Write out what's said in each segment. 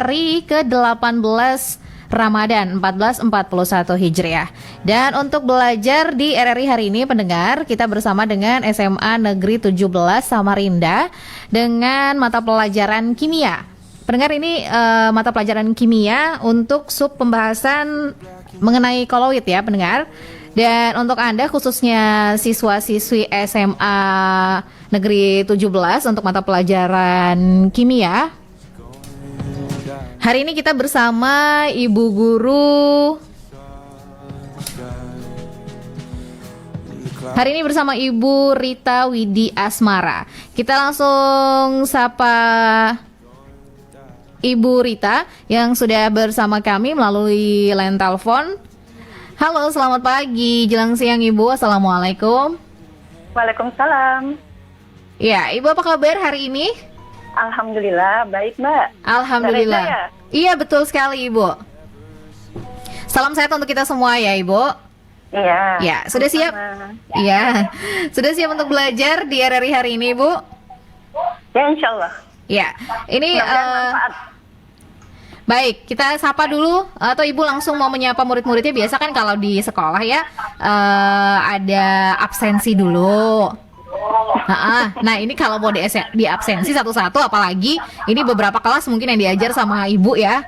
hari ke-18 Ramadan 1441 Hijriah. Dan untuk belajar di RRI hari ini pendengar, kita bersama dengan SMA Negeri 17 Samarinda dengan mata pelajaran kimia. Pendengar, ini mata pelajaran kimia untuk sub pembahasan mengenai koloid ya pendengar. Dan untuk Anda khususnya siswa-siswi SMA Negeri 17 untuk mata pelajaran kimia, hari ini kita bersama Ibu Guru. Hari ini bersama Ibu Rita Widi Asmara. Kita langsung sapa Ibu Rita yang sudah bersama kami melalui line telepon. Halo, selamat pagi, jelang siang Ibu. Assalamualaikum. Waalaikumsalam. Ya, Ibu apa kabar hari ini? Alhamdulillah, baik Mbak. Alhamdulillah. Ya? Iya, betul sekali Ibu. Salam sehat untuk kita semua ya Ibu. Iya. Ya, sudah siap? Iya, sudah siap untuk belajar di RRI hari ini Ibu? Ya, insya Allah. Ya, ini baik, kita sapa dulu atau Ibu langsung mau menyapa murid-muridnya. Biasa kan kalau di sekolah ya ada absensi dulu. Nah, ini kalau mau di absensi satu-satu, apalagi ini beberapa kelas mungkin yang diajar sama Ibu ya.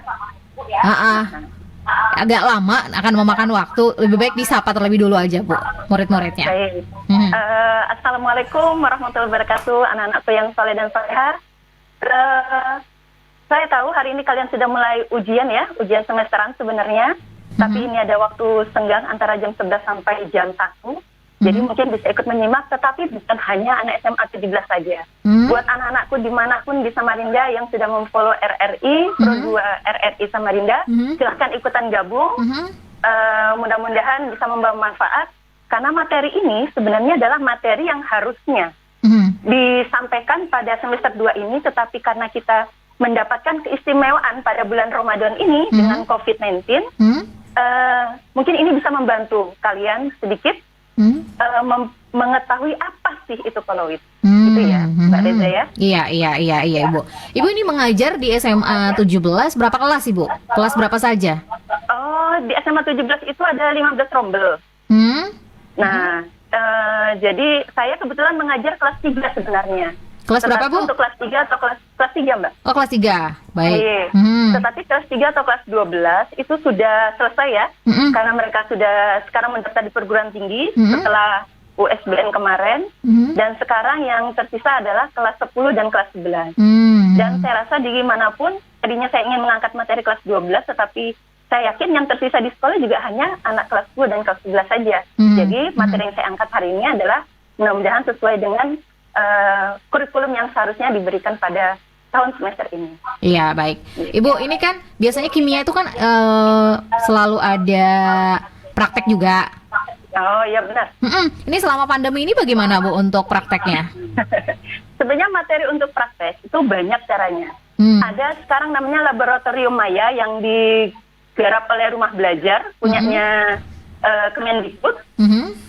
Agak lama, akan memakan waktu. Lebih baik disapa terlebih dulu aja Bu, murid-muridnya. Baik. Assalamualaikum warahmatullahi wabarakatuh, anak-anakku yang soleh dan solehah. Saya tahu hari ini kalian sudah mulai ujian ya, ujian semesteran sebenarnya. Tapi ini ada waktu senggang antara jam 11 sampai jam 1. Jadi mungkin bisa ikut menyimak, tetapi bukan hanya anak SMA 17 saja. Buat anak-anakku dimanapun di Samarinda yang sudah memfollow RRI, Pro 2 RRI Samarinda, silahkan ikutan gabung. Mudah-mudahan bisa membawa manfaat, karena materi ini sebenarnya adalah materi yang harusnya disampaikan pada semester 2 ini, tetapi karena kita mendapatkan keistimewaan pada bulan Ramadan ini dengan COVID-19, mungkin ini bisa membantu kalian sedikit mengetahui apa sih itu koloid, gitu ya, Mbak Reza ya? Iya Ibu. Ibu ini mengajar di SMA 17 berapa kelas Ibu? Kelas berapa saja? Oh, di SMA 17 itu ada 15 rombel. Nah, jadi saya kebetulan mengajar kelas 3 sebenarnya. Kelas berapa Bu? Untuk kelas 3 atau kelas 3 Mbak? Oh, kelas 3, baik. Tetapi kelas 3 atau kelas 12 itu sudah selesai ya, karena mereka sudah sekarang mendaftar di perguruan tinggi setelah USBN kemarin, dan sekarang yang tersisa adalah kelas 10 dan kelas 11. Dan saya rasa dimanapun, tadinya saya ingin mengangkat materi kelas 12, tetapi saya yakin yang tersisa di sekolah juga hanya anak kelas 10 dan kelas 11 saja. Jadi materi yang saya angkat hari ini adalah mudah-mudahan sesuai dengan kurikulum yang seharusnya diberikan pada tahun semester ini. Iya, baik. Ibu, ini kan biasanya kimia itu kan selalu ada praktek juga. Oh, iya benar. Ini selama pandemi ini bagaimana Bu untuk prakteknya? Sebenarnya materi untuk praktek itu banyak caranya. Ada sekarang namanya Laboratorium Maya yang digarap oleh Rumah Belajar, punyanya Kemendikbud.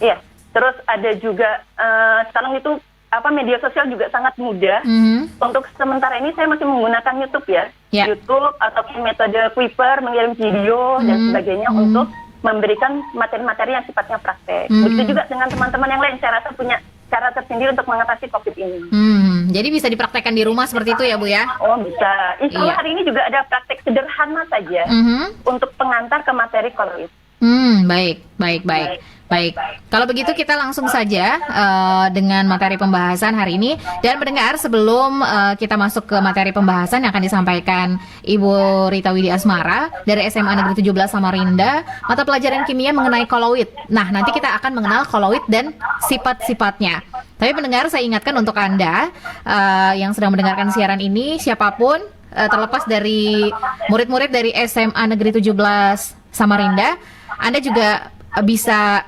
Iya. Terus ada juga sekarang itu media sosial juga sangat mudah. Untuk sementara ini saya masih menggunakan YouTube ya. YouTube atau metode Kuiper, mengirim video dan sebagainya untuk memberikan materi-materi yang sifatnya praktek. Begitu juga dengan teman-teman yang lain, saya rasa punya cara tersendiri untuk mengatasi COVID ini. Jadi bisa dipraktekkan di rumah seperti itu ya Bu ya? Oh bisa. Insya Allah hari ini juga ada praktek sederhana saja untuk pengantar ke materi koloid. Baik. Kalau begitu kita langsung saja dengan materi pembahasan hari ini. Dan pendengar, sebelum kita masuk ke materi pembahasan yang akan disampaikan Ibu Rita Widi Asmara dari SMA Negeri 17 Samarinda, mata pelajaran kimia mengenai koloid. Nah, nanti kita akan mengenal koloid dan sifat-sifatnya. Tapi pendengar, saya ingatkan untuk Anda yang sedang mendengarkan siaran ini, siapapun, terlepas dari murid-murid dari SMA Negeri 17 Samarinda, Anda juga bisa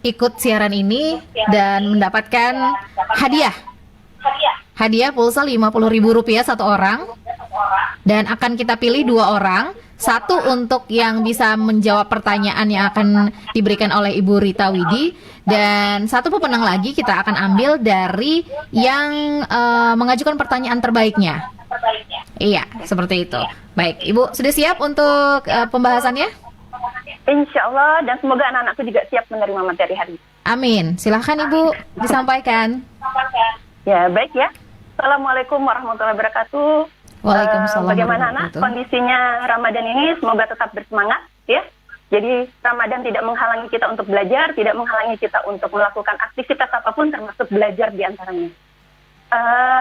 ikut siaran ini dan mendapatkan hadiah pulsa Rp50.000 satu orang, dan akan kita pilih 2 orang, satu untuk yang bisa menjawab pertanyaan yang akan diberikan oleh Ibu Rita Widi, dan satu pemenang lagi kita akan ambil dari yang mengajukan pertanyaan terbaiknya. Iya, seperti itu. Baik, Ibu sudah siap untuk pembahasannya? Insya Allah, dan semoga anak-anakku juga siap menerima materi hari ini. Amin. Silahkan Ibu disampaikan. Ya, baik ya. Assalamualaikum warahmatullahi wabarakatuh. Waalaikumsalam Bagaimana anak warahmatullahi wabarakatuh. kondisinya Ramadan ini? Semoga tetap bersemangat ya. Jadi Ramadan tidak menghalangi kita untuk belajar, tidak menghalangi kita untuk melakukan aktivitas apapun termasuk belajar di antaranya.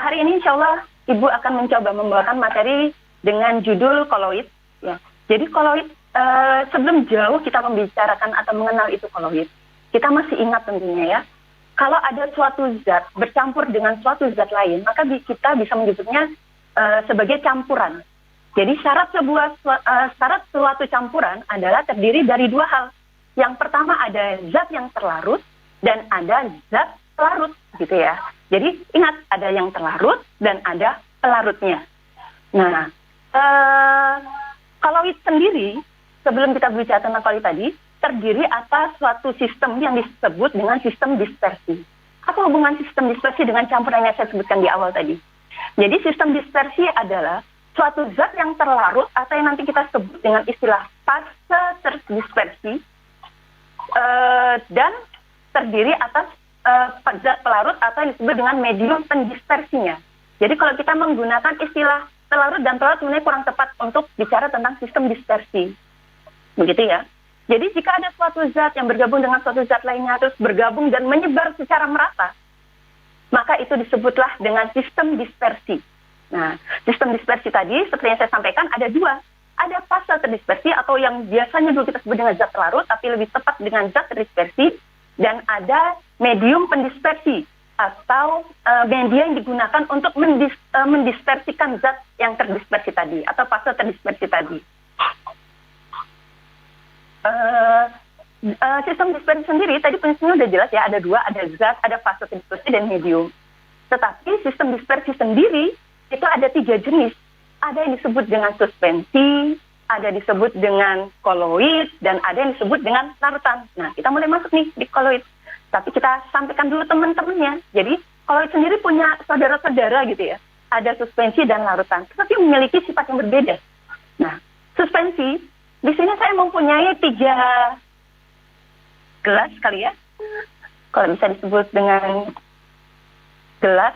Hari ini insya Allah Ibu akan mencoba membawakan materi dengan judul koloid. Ya. Jadi koloid, sebelum jauh kita membicarakan atau mengenal itu koloid, kita masih ingat tentunya ya, kalau ada suatu zat bercampur dengan suatu zat lain, maka kita bisa menyebutnya sebagai campuran. Jadi syarat suatu campuran adalah terdiri dari dua hal. Yang pertama ada zat yang terlarut dan ada zat pelarut, gitu ya. Jadi ingat, ada yang terlarut dan ada pelarutnya. Nah, koloid sendiri, sebelum kita bicara tentang koloid tadi, terdiri atas suatu sistem yang disebut dengan sistem dispersi. Apa hubungan sistem dispersi dengan campuran yang saya sebutkan di awal tadi? Jadi sistem dispersi adalah suatu zat yang terlarut atau yang nanti kita sebut dengan istilah fase terdispersi dan terdiri atas zat pelarut atau yang disebut dengan medium pendispersinya. Jadi kalau kita menggunakan istilah pelarut dan pelarut sebenarnya kurang tepat untuk bicara tentang sistem dispersi. Begitu ya. Jadi jika ada suatu zat yang bergabung dengan suatu zat lainnya terus bergabung dan menyebar secara merata, maka itu disebutlah dengan sistem dispersi. Nah, sistem dispersi tadi, seperti yang saya sampaikan, ada dua. Ada fase terdispersi atau yang biasanya dulu kita sebut dengan zat pelarut, tapi lebih tepat dengan zat terdispersi. Dan ada medium pendispersi atau media yang digunakan untuk mendispersikan zat yang terdispersi tadi atau fase terdispersi tadi. Sistem dispersi sendiri tadi prinsipnya udah jelas ya, ada dua, ada zat, ada fase terdispersi dan medium. Tetapi sistem dispersi sendiri itu ada 3 jenis. Ada yang disebut dengan suspensi, ada disebut dengan koloid, dan ada yang disebut dengan larutan. Nah, kita mulai masuk nih di koloid. Tapi kita sampaikan dulu teman-temannya. Jadi, koloid sendiri punya saudara-saudara gitu ya. Ada suspensi dan larutan, tetapi memiliki sifat yang berbeda. Nah, suspensi, di sini saya mempunyai 3 gelas kali ya. Kalau bisa disebut dengan gelas.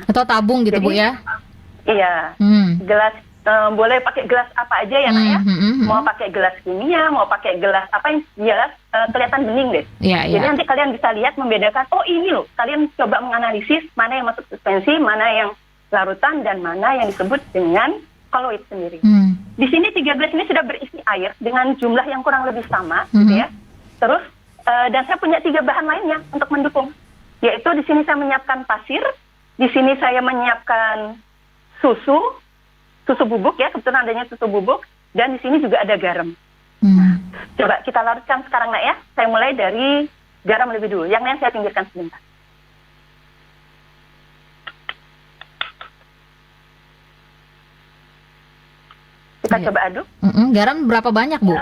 Atau tabung gitu, Jadi, Bu ya? Iya, gelas, boleh pakai gelas apa aja ya Nak ya. Mau pakai gelas kimia, mau pakai gelas apa yang jelas kelihatan bening deh. Iya, Jadi iya. nanti kalian bisa lihat membedakan, oh ini loh, kalian coba menganalisis mana yang masuk suspensi, mana yang larutan, dan mana yang disebut dengan koloid sendiri. Di sini 3 gelas ini sudah berisi air dengan jumlah yang kurang lebih sama, gitu ya. Terus, dan saya punya 3 bahan lainnya untuk mendukung. Yaitu di sini saya menyiapkan pasir, di sini saya menyiapkan susu bubuk ya, kebetulan adanya susu bubuk, dan di sini juga ada garam. Coba kita larutkan sekarang Nak ya. Saya mulai dari garam lebih dulu, yang lain saya pinggirkan sebentar. Kita coba aduk. Garam berapa banyak, Bu?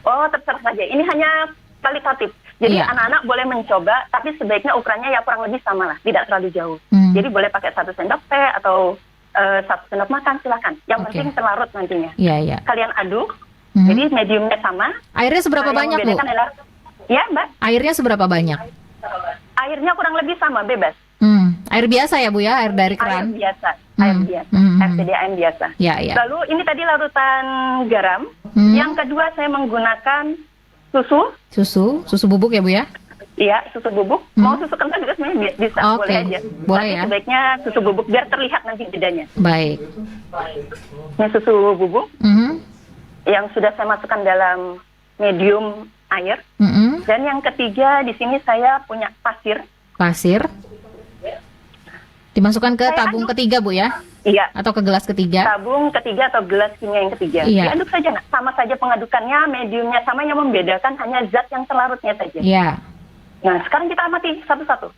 Oh, terserah saja. Ini hanya kualitatif. Jadi anak-anak boleh mencoba, tapi sebaiknya ukurannya ya kurang lebih sama lah, tidak terlalu jauh. Jadi boleh pakai 1 sendok teh atau 1 sendok makan, silakan. Yang penting terlarut nantinya. Iya. Kalian aduk, jadi mediumnya sama. Airnya seberapa banyak, Bu? Ya, Mbak. Airnya seberapa banyak? Airnya kurang lebih sama, bebas. Air biasa ya, Bu ya? Air dari keran? Air biasa. Air PDAM biasa. Ya. Lalu ini tadi larutan garam. Yang kedua saya menggunakan susu bubuk ya, Bu ya? Iya, susu bubuk. Mau susu kental juga sebenarnya bisa, boleh aja. Boleh tapi ya. sebaiknya susu bubuk biar terlihat nanti bedanya. Baik. Ini susu bubuk yang sudah saya masukkan dalam medium air. Dan yang ketiga di sini saya punya pasir. Dimasukkan ke tabung ketiga, Bu ya? Iya. Atau ke gelas ketiga? Tabung ketiga atau gelas kimia yang ketiga. Iya. Diaduk saja, Nak. Sama saja pengadukannya, mediumnya sama, yang membedakan hanya zat yang terlarutnya saja. Iya. Nah, sekarang kita amati satu-satu.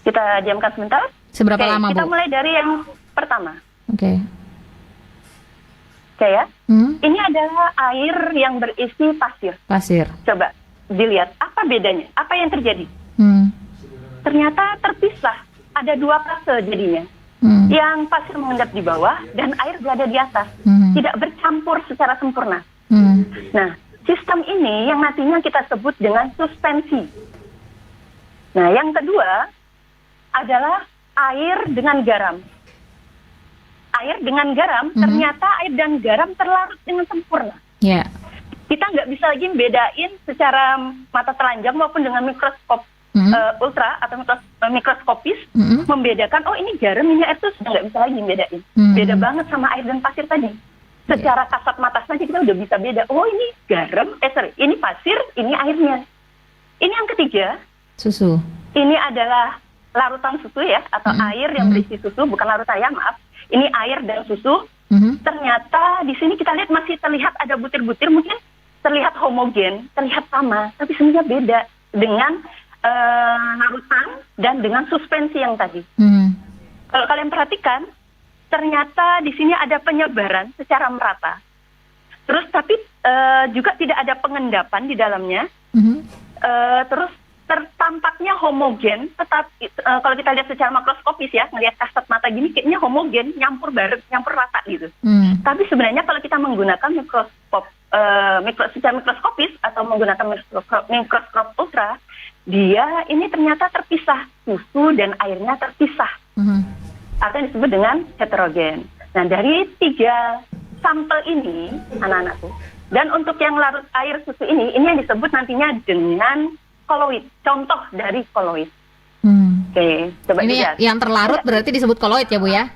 Kita diamkan sebentar. Seberapa lama, kita Bu? mulai dari yang pertama. Oke ya. Ini adalah air yang berisi pasir. Coba dilihat, apa bedanya? Apa yang terjadi? Ternyata terpisah. ada dua fase jadinya. Yang pasir mengendap di bawah dan air berada di atas, tidak bercampur secara sempurna. Nah, sistem ini yang nantinya kita sebut dengan suspensi. Nah, yang kedua adalah air dengan garam. Air dengan garam, ternyata air dan garam terlarut dengan sempurna. Yeah. Kita nggak bisa lagi bedain secara mata telanjang maupun dengan mikroskop ultra atau mikroskopis, membedakan, oh ini garam, ini air, itu sudah nggak bisa lagi bedain. Beda banget sama air dan pasir tadi. Secara kasat mata saja kita udah bisa beda, oh ini garam, ini pasir, ini airnya. Ini yang ketiga, susu. Ini adalah larutan susu ya, atau air yang berisi susu, bukan larutan ya, maaf. Ini air dan susu. Ternyata di sini kita lihat masih terlihat ada butir-butir, mungkin terlihat homogen, terlihat sama, tapi sebenarnya beda dengan larutan dan dengan suspensi yang tadi. Kalau kalian perhatikan, ternyata di sini ada penyebaran secara merata. Terus tapi juga tidak ada pengendapan di dalamnya. Terus tampaknya homogen, tetapi kalau kita lihat secara makroskopis ya, ngelihat kasat mata gini kayaknya homogen, nyampur bareng, nyampur rata gitu. Tapi sebenarnya kalau kita menggunakan mikroskop secara mikroskopis atau menggunakan mikroskop ultra, dia ini ternyata terpisah, susu dan airnya terpisah. Atau yang disebut dengan heterogen. Nah, dari 3 sampel ini, anak-anakku, dan untuk yang larut air susu ini yang disebut nantinya dengan koloid, contoh dari koloid. Oke, coba ini lihat. Yang terlarut berarti disebut koloid ya Bu ya?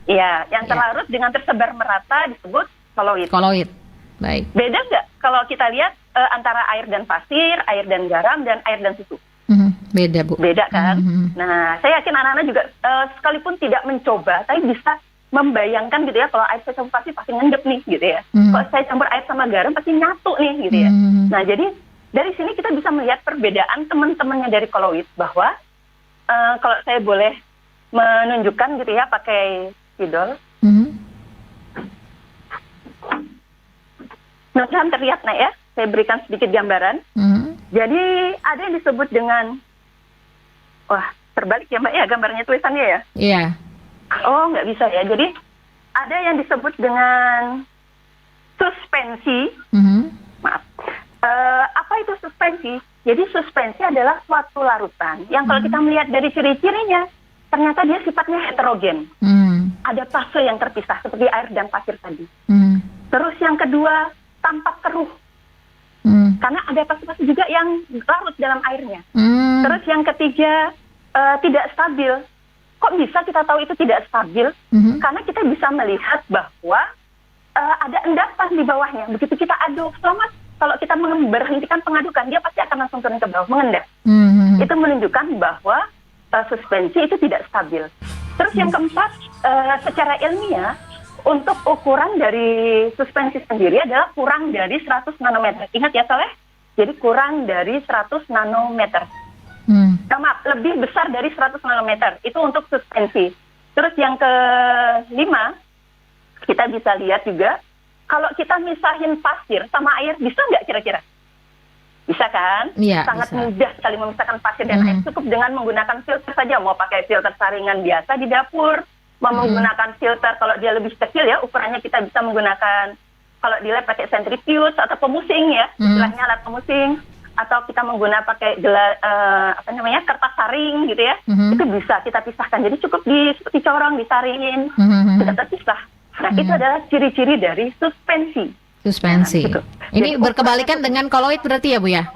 Iya, yang terlarut dengan tersebar merata disebut koloid. Koloid, baik. Beda nggak kalau kita lihat antara air dan pasir, air dan garam, dan air dan susu? Beda Bu. Beda kan? Nah, saya yakin anak-anak juga sekalipun tidak mencoba, tapi bisa membayangkan gitu ya, kalau air saya campur pasir pasti ngendep nih gitu ya. Kalau saya campur air sama garam pasti nyatu nih gitu ya. Nah, jadi dari sini kita bisa melihat perbedaan teman-temannya dari koloid, bahwa kalau saya boleh menunjukkan gitu ya pakai spidol. Mudah-mudahan terlihat nah ya, saya berikan sedikit gambaran. Jadi ada yang disebut dengan, wah terbalik ya Mbak ya gambarnya, tulisannya ya? Iya. Oh nggak bisa ya, jadi ada yang disebut dengan suspensi. Maaf. Apa itu suspensi? Jadi suspensi adalah suatu larutan yang kalau kita melihat dari ciri-cirinya, ternyata dia sifatnya heterogen. Ada fase yang terpisah seperti air dan pasir tadi. Terus yang kedua, tampak keruh. Karena ada fase-fase juga yang larut dalam airnya. Terus yang ketiga, tidak stabil. Kok bisa kita tahu itu tidak stabil? Karena kita bisa melihat bahwa ada endapan di bawahnya. Begitu kita aduk, kalau kita berhentikan pengadukan, dia pasti akan langsung turun ke bawah, mengendap. Itu menunjukkan bahwa suspensi itu tidak stabil. Terus yang keempat, secara ilmiah, untuk ukuran dari suspensi sendiri adalah kurang dari 100 nanometer. Ingat ya Soleh? Jadi kurang dari 100 nanometer. Maaf, lebih besar dari 100 nanometer. Itu untuk suspensi. Terus yang kelima, kita bisa lihat juga, kalau kita misahin pasir sama air, bisa nggak kira-kira? Bisa kan? Iya, sangat bisa. Mudah sekali memisahkan pasir dan air. Cukup dengan menggunakan filter saja. Mau pakai filter saringan biasa di dapur, mau menggunakan filter kalau dia lebih kecil ya, ukurannya kita bisa menggunakan, kalau di lab pakai centrifuge atau pemusing ya, istilahnya alat pemusing, atau kita menggunakan pakai kertas saring gitu ya, itu bisa kita pisahkan. Jadi cukup dicorong, disaringin, sudah terpisah. Nah, itu adalah ciri-ciri dari suspensi. Suspensi. Nah, ini jadi, berkebalikan dengan koloid berarti ya Bu ya?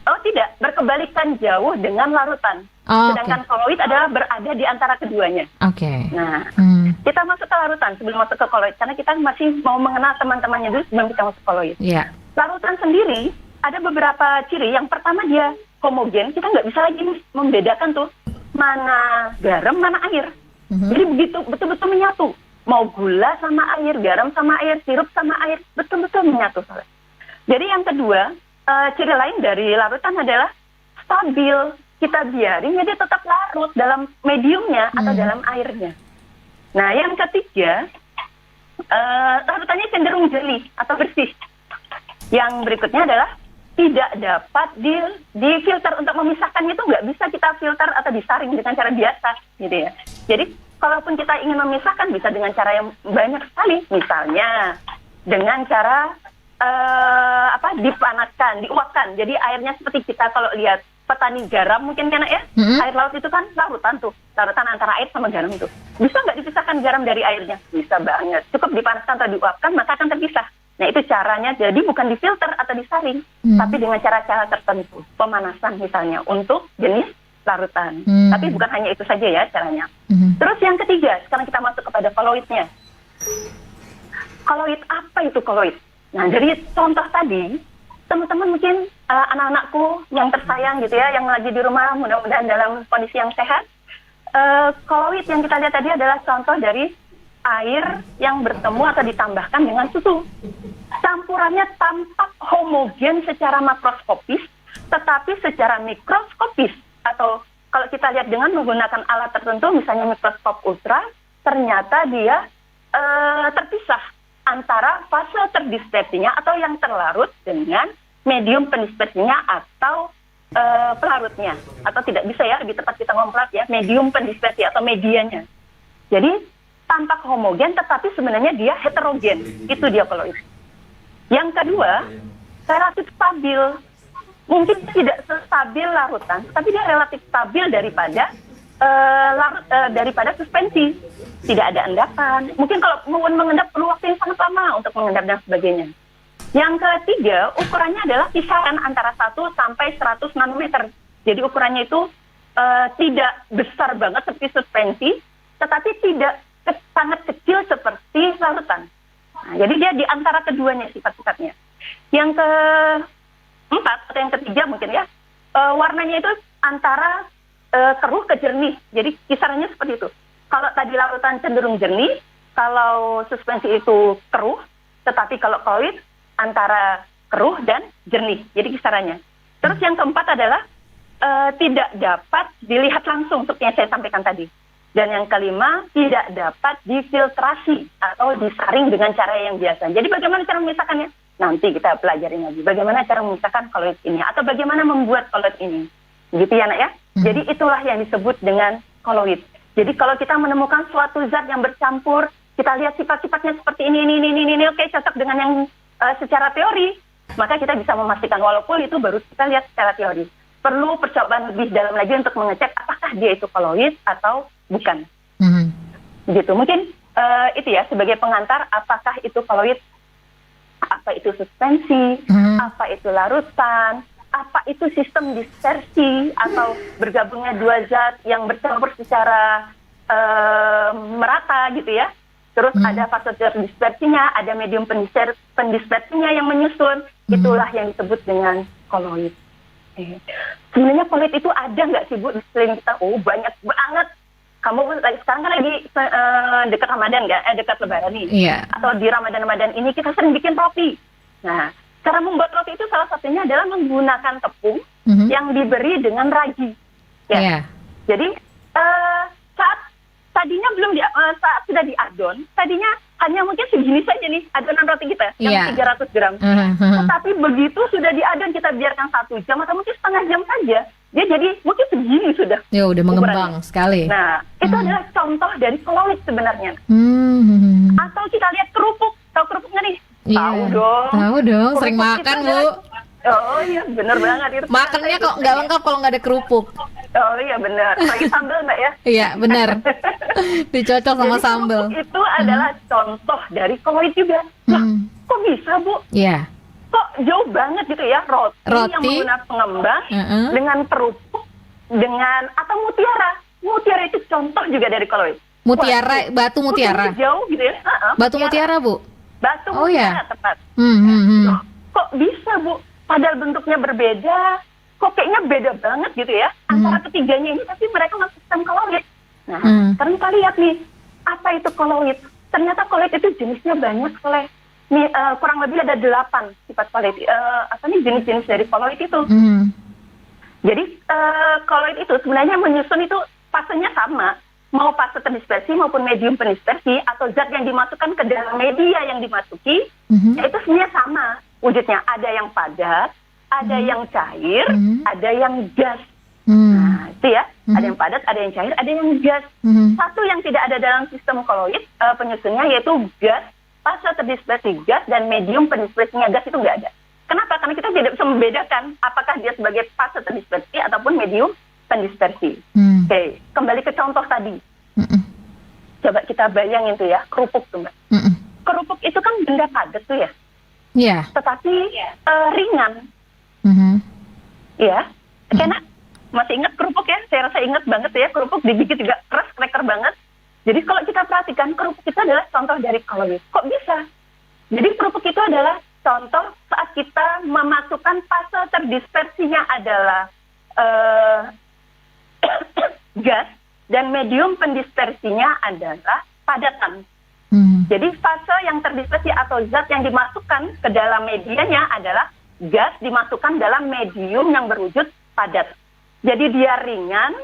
Oh tidak, berkebalikan jauh dengan larutan. Sedangkan koloid adalah berada di antara keduanya. Nah, kita masuk ke larutan sebelum masuk ke koloid, karena kita masih mau mengenal teman-temannya dulu sebelum kita masuk koloid. Larutan sendiri ada beberapa ciri. Yang pertama dia homogen, kita nggak bisa lagi membedakan tuh mana garam, mana air. Jadi begitu betul-betul menyatu. Mau gula sama air, garam sama air, sirup sama air, betul-betul menyatu. Jadi yang kedua, ciri lain dari larutan adalah stabil. Kita biarin dia tetap larut dalam mediumnya atau dalam airnya. Nah, yang ketiga, larutannya cenderung jeli atau bersih. Yang berikutnya adalah tidak dapat difilter. Untuk memisahkannya itu nggak bisa kita filter atau disaring dengan cara biasa gitu ya. Jadi kalaupun kita ingin memisahkan bisa dengan cara yang banyak sekali, misalnya dengan cara dipanaskan, diuapkan. Jadi airnya seperti kita kalau lihat petani garam mungkin kan ya, air laut itu kan larutan tuh, larutan antara air sama garam tuh. Bisa nggak dipisahkan garam dari airnya? Bisa banget. Cukup dipanaskan atau diuapkan maka akan terpisah. Nah itu caranya, jadi bukan difilter atau disaring, tapi dengan cara-cara tertentu. Pemanasan misalnya untuk jenis larutan. Tapi bukan hanya itu saja ya caranya. Terus yang ketiga, sekarang kita masuk kepada koloidnya. Koloid, apa itu koloid? Nah dari contoh tadi, teman-teman mungkin anak-anakku yang tersayang gitu ya, yang lagi di rumah mudah-mudahan dalam kondisi yang sehat. Koloid yang kita lihat tadi adalah contoh dari air yang bertemu atau ditambahkan dengan susu. Campurannya tampak homogen secara makroskopis, tetapi secara mikroskopis atau kalau kita lihat dengan menggunakan alat tertentu, misalnya mikroskop ultra, ternyata dia terpisah antara fase terdispersinya atau yang terlarut dengan medium pendispersinya atau pelarutnya. Atau tidak bisa ya, lebih tepat kita ngomong ya, medium pendispersi atau medianya. Jadi tampak homogen tetapi sebenarnya dia heterogen. Itu dia koloid. Yang kedua, relatif stabil. Mungkin tidak stabil larutan, tapi dia relatif stabil daripada daripada suspensi. Tidak ada endapan. Mungkin kalau mengendap perlu waktu yang sangat lama untuk mengendap dan sebagainya. Yang ketiga, ukurannya adalah kisaran antara 1 sampai 100 nanometer. Jadi ukurannya itu tidak besar banget seperti suspensi, tetapi tidak sangat kecil seperti larutan. Nah, jadi dia di antara keduanya sifat-sifatnya. Yang keempat atau yang ketiga mungkin ya, warnanya itu antara keruh ke jernih. Jadi kisarannya seperti itu. Kalau tadi larutan cenderung jernih, kalau suspensi itu keruh, tetapi kalau koloid antara keruh dan jernih. Jadi kisarannya. Terus yang keempat adalah tidak dapat dilihat langsung seperti yang saya sampaikan tadi. Dan yang kelima, tidak dapat difiltrasi atau disaring dengan cara yang biasa. Jadi bagaimana cara memisahkannya? Nanti kita pelajarin lagi. Bagaimana cara memisahkan koloid ini atau bagaimana membuat koloid ini. Gitu ya, Nak ya? Jadi itulah yang disebut dengan koloid. Jadi kalau kita menemukan suatu zat yang bercampur, kita lihat sifat-sifatnya seperti ini, oke, cocok dengan yang secara teori, maka kita bisa memastikan walaupun itu baru kita lihat secara teori. Perlu percobaan lebih dalam lagi untuk mengecek apakah dia itu koloid atau bukan. Gitu. Mungkin itu ya sebagai pengantar apakah itu koloid, apa itu suspensi, apa itu larutan, apa itu sistem dispersi atau bergabungnya dua zat yang bercampur secara merata gitu ya. Terus ada fase terdispersinya, ada medium pendispersinya yang menyusun. Itulah yang disebut dengan koloid. Sebenarnya koloid itu ada nggak sih Bu di sekeliling kita? Oh banyak banget. Kamu sekarang kan lagi dekat Ramadan nggak? Dekat Lebaran nih. Yeah. Atau di Ramadan ini kita sering bikin roti. Nah, cara membuat roti itu salah satunya adalah menggunakan tepung yang diberi dengan ragi. Ya. Yeah. Jadi saat tadinya saat sudah diadon, tadinya hanya mungkin segini saja nih adonan roti kita yang 300 gram. Tetapi begitu sudah diadon kita biarkan 1 jam atau mungkin setengah jam saja, dia jadi mungkin segini sudah. Ya udah mengembang sekali. Nah, itu adalah contoh dari koloid sebenarnya. Atau kita lihat kerupuk, tahu kerupuk nggak nih? Tahu dong, sering makan Bu. Oh iya, benar banget itu. Makannya kok nggak lengkap kalau nggak ada kerupuk. Oh iya benar, pakai sambal Mbak ya? Iya benar, dicocok sama sambal. Itu adalah contoh dari koloid juga. Nah, kok bisa Bu? Iya. Kok jauh banget gitu ya roti yang menggunakan pengembang dengan kerupuk dengan atau mutiara. Mutiara itu contoh juga dari koloid. Mutiara, batu mutiara. Jauh gitu ya? Batu mutiara Bu. Batu mutiara tepat. Kok bisa Bu? Padahal bentuknya berbeda, kok kayaknya beda banget gitu ya antara ketiganya ini, tapi mereka masuk sistem koloid. Nah, sekarang kita lihat nih, apa itu koloid? Ternyata koloid itu jenisnya banyak, Soleh. Nih, kurang lebih ada 8 sifat koloid. Jenis-jenis dari koloid itu. Jadi koloid itu sebenarnya menyusun itu fasenya sama, mau fase terdispersi maupun medium pendispersi atau zat yang dimasukkan ke dalam media yang dimasuki, itu sebenarnya sama. Wujudnya ada yang padat, ada yang cair, ada yang gas. Hmm. Nah, itu ya, ada yang padat, ada yang cair, ada yang gas. Satu yang tidak ada dalam sistem koloid penyusunnya yaitu gas, fase terdispersi gas, dan medium pendispersinya gas itu nggak ada. Kenapa? Karena kita tidak bisa membedakan apakah dia sebagai fase terdispersi ataupun medium pendispersi. Oke, kembali ke contoh tadi. Coba kita bayangin tuh ya, kerupuk tuh Mbak. Kerupuk itu kan benda padat tuh ya. Iya. Tetapi ringan. Ya, karena masih ingat kerupuk ya? Saya rasa ingat banget ya, kerupuk digigit juga keras, cracker banget. Jadi kalau kita perhatikan, kerupuk itu adalah contoh dari koloid. Kok bisa? Jadi kerupuk itu adalah contoh saat kita memasukkan fase terdispersinya adalah gas, dan medium pendispersinya adalah padatan. Jadi fase yang terdispersi atau zat yang dimasukkan ke dalam medianya adalah gas dimasukkan dalam medium yang berwujud padat. Jadi dia ringan,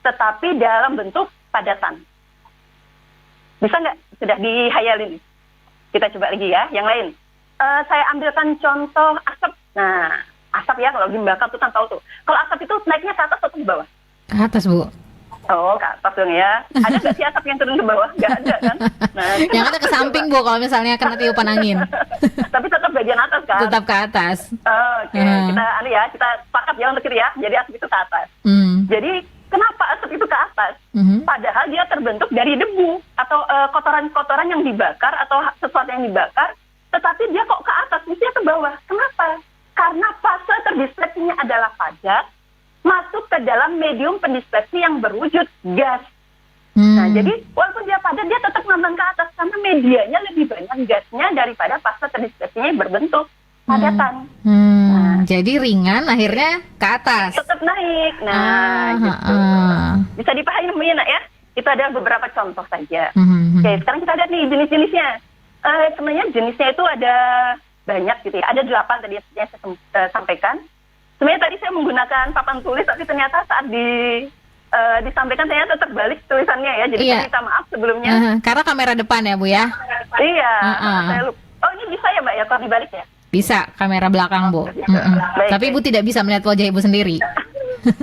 tetapi dalam bentuk padatan. Bisa nggak? Sudah dihayalin? Kita coba lagi ya, yang lain. Saya ambilkan contoh asap. Nah, asap ya, kalau dibakar tuh kan tahu tuh. Kalau asap itu naiknya ke atas atau ke bawah? Ke atas, Bu. Oh, ke atas dong ya. Ada nggak sih asap yang turun ke bawah? Nggak ada kan? Nah, yang ada ke samping, Bu, kalau misalnya kena tiupan angin. Tapi tetap bagian atas kan? Tetap ke atas. Oke, kita sepakat ya untuk itu ya. Jadi asap itu ke atas. Jadi kenapa asap itu ke atas? Padahal dia terbentuk dari debu atau kotoran-kotoran yang dibakar atau sesuatu yang dibakar, tetapi dia kok ke atas, mestinya ke bawah. Kenapa? Karena fase terdispersinya adalah padat, masuk ke dalam medium pendispersi yang berwujud gas. Nah, jadi walaupun dia padat, dia tetap ngambang ke atas karena medianya lebih banyak gasnya daripada fase terdispersinya yang berbentuk padatan. Jadi ringan akhirnya ke atas. Tetap naik. Nah, gitu. Bisa dipahami namanya ya? Itu ada beberapa contoh saja. Oke, sekarang kita lihat nih jenis-jenisnya. Sebenarnya jenisnya itu ada banyak gitu ya. Ada 8 tadi yang saya sampaikan. Sebenarnya tadi saya menggunakan papan tulis, tapi ternyata saat disampaikan saya tetap balik tulisannya ya. Jadi saya minta maaf sebelumnya. Karena kamera depan ya, Bu ya? Iya. Saya lupa. Oh, ini bisa ya Mbak ya kalau dibalik ya? Bisa, kamera belakang, Bu. Tapi Ibu tidak bisa melihat wajah Ibu sendiri.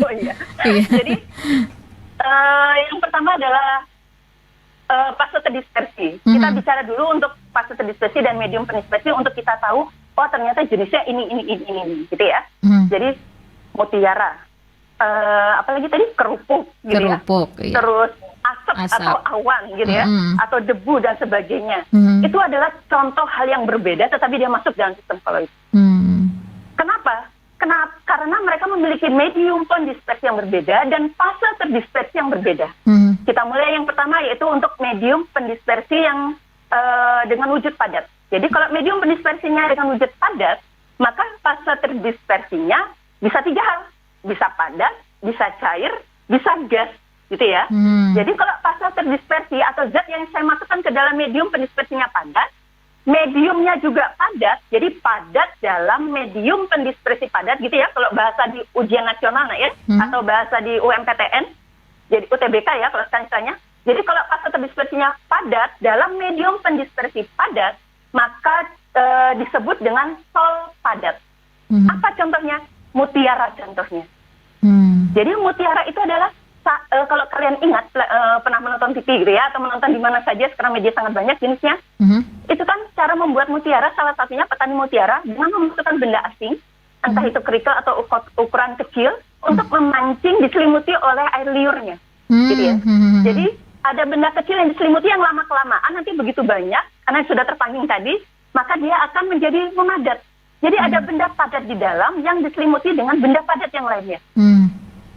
Oh iya. Jadi yang pertama adalah fase terdispersi. Kita bicara dulu untuk fase terdispersi dan medium pendispersi untuk kita tahu, oh ternyata jenisnya ini, gitu ya. Jadi mutiara, apalagi tadi kerupuk, gitu kerupuk, ya. Terus asap atau awan, gitu ya, atau debu dan sebagainya. Itu adalah contoh hal yang berbeda, tetapi dia masuk dalam sistem koloid. Kenapa? Karena mereka memiliki medium pendispersi yang berbeda dan fase terdispersi yang berbeda. Kita mulai yang pertama yaitu untuk medium pendispersi yang dengan wujud padat. Jadi kalau medium pendispersinya dengan wujud padat, maka fase terdispersinya bisa 3 hal. Bisa padat, bisa cair, bisa gas, gitu ya. Jadi kalau fase terdispersi atau zat yang saya masukkan ke dalam medium pendispersinya padat, mediumnya juga padat, jadi padat dalam medium pendispersi padat, gitu ya. Kalau bahasa di ujian nasional, nah ya, atau bahasa di UMPTN, jadi UTBK ya kalau istilahnya. Jadi kalau fase terdispersinya padat dalam medium pendispersi padat, maka disebut dengan sol padat. Apa contohnya? Mutiara contohnya. Jadi mutiara itu adalah kalau kalian ingat pernah menonton TV gitu ya, atau menonton di mana saja, sekarang media sangat banyak jenisnya. Itu kan cara membuat mutiara, salah satunya petani mutiara dengan memasukkan benda asing, entah itu kerikil atau ukuran kecil, untuk memancing diselimuti oleh air liurnya. Gitu ya. Jadi ada benda kecil yang diselimuti yang lama-kelamaan nanti begitu banyak, karena sudah terpangging tadi, maka dia akan menjadi memadat. Jadi ada benda padat di dalam yang diselimuti dengan benda padat yang lainnya.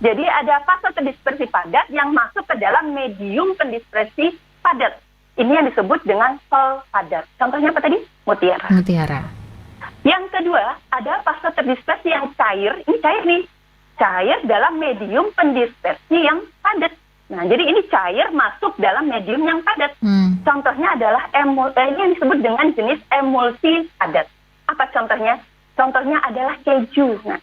Jadi ada fase terdispersi padat yang masuk ke dalam medium pendispersi padat. Ini yang disebut dengan sol padat. Contohnya apa tadi? Mutiara. Mutiara. Yang kedua, ada fase terdispersi yang cair. Ini cair nih. Cair dalam medium pendispersi yang padat. Nah, jadi ini cair masuk dalam medium yang padat. Contohnya adalah ini yang disebut dengan jenis emulsi padat. Apa contohnya? Contohnya adalah keju. Nah,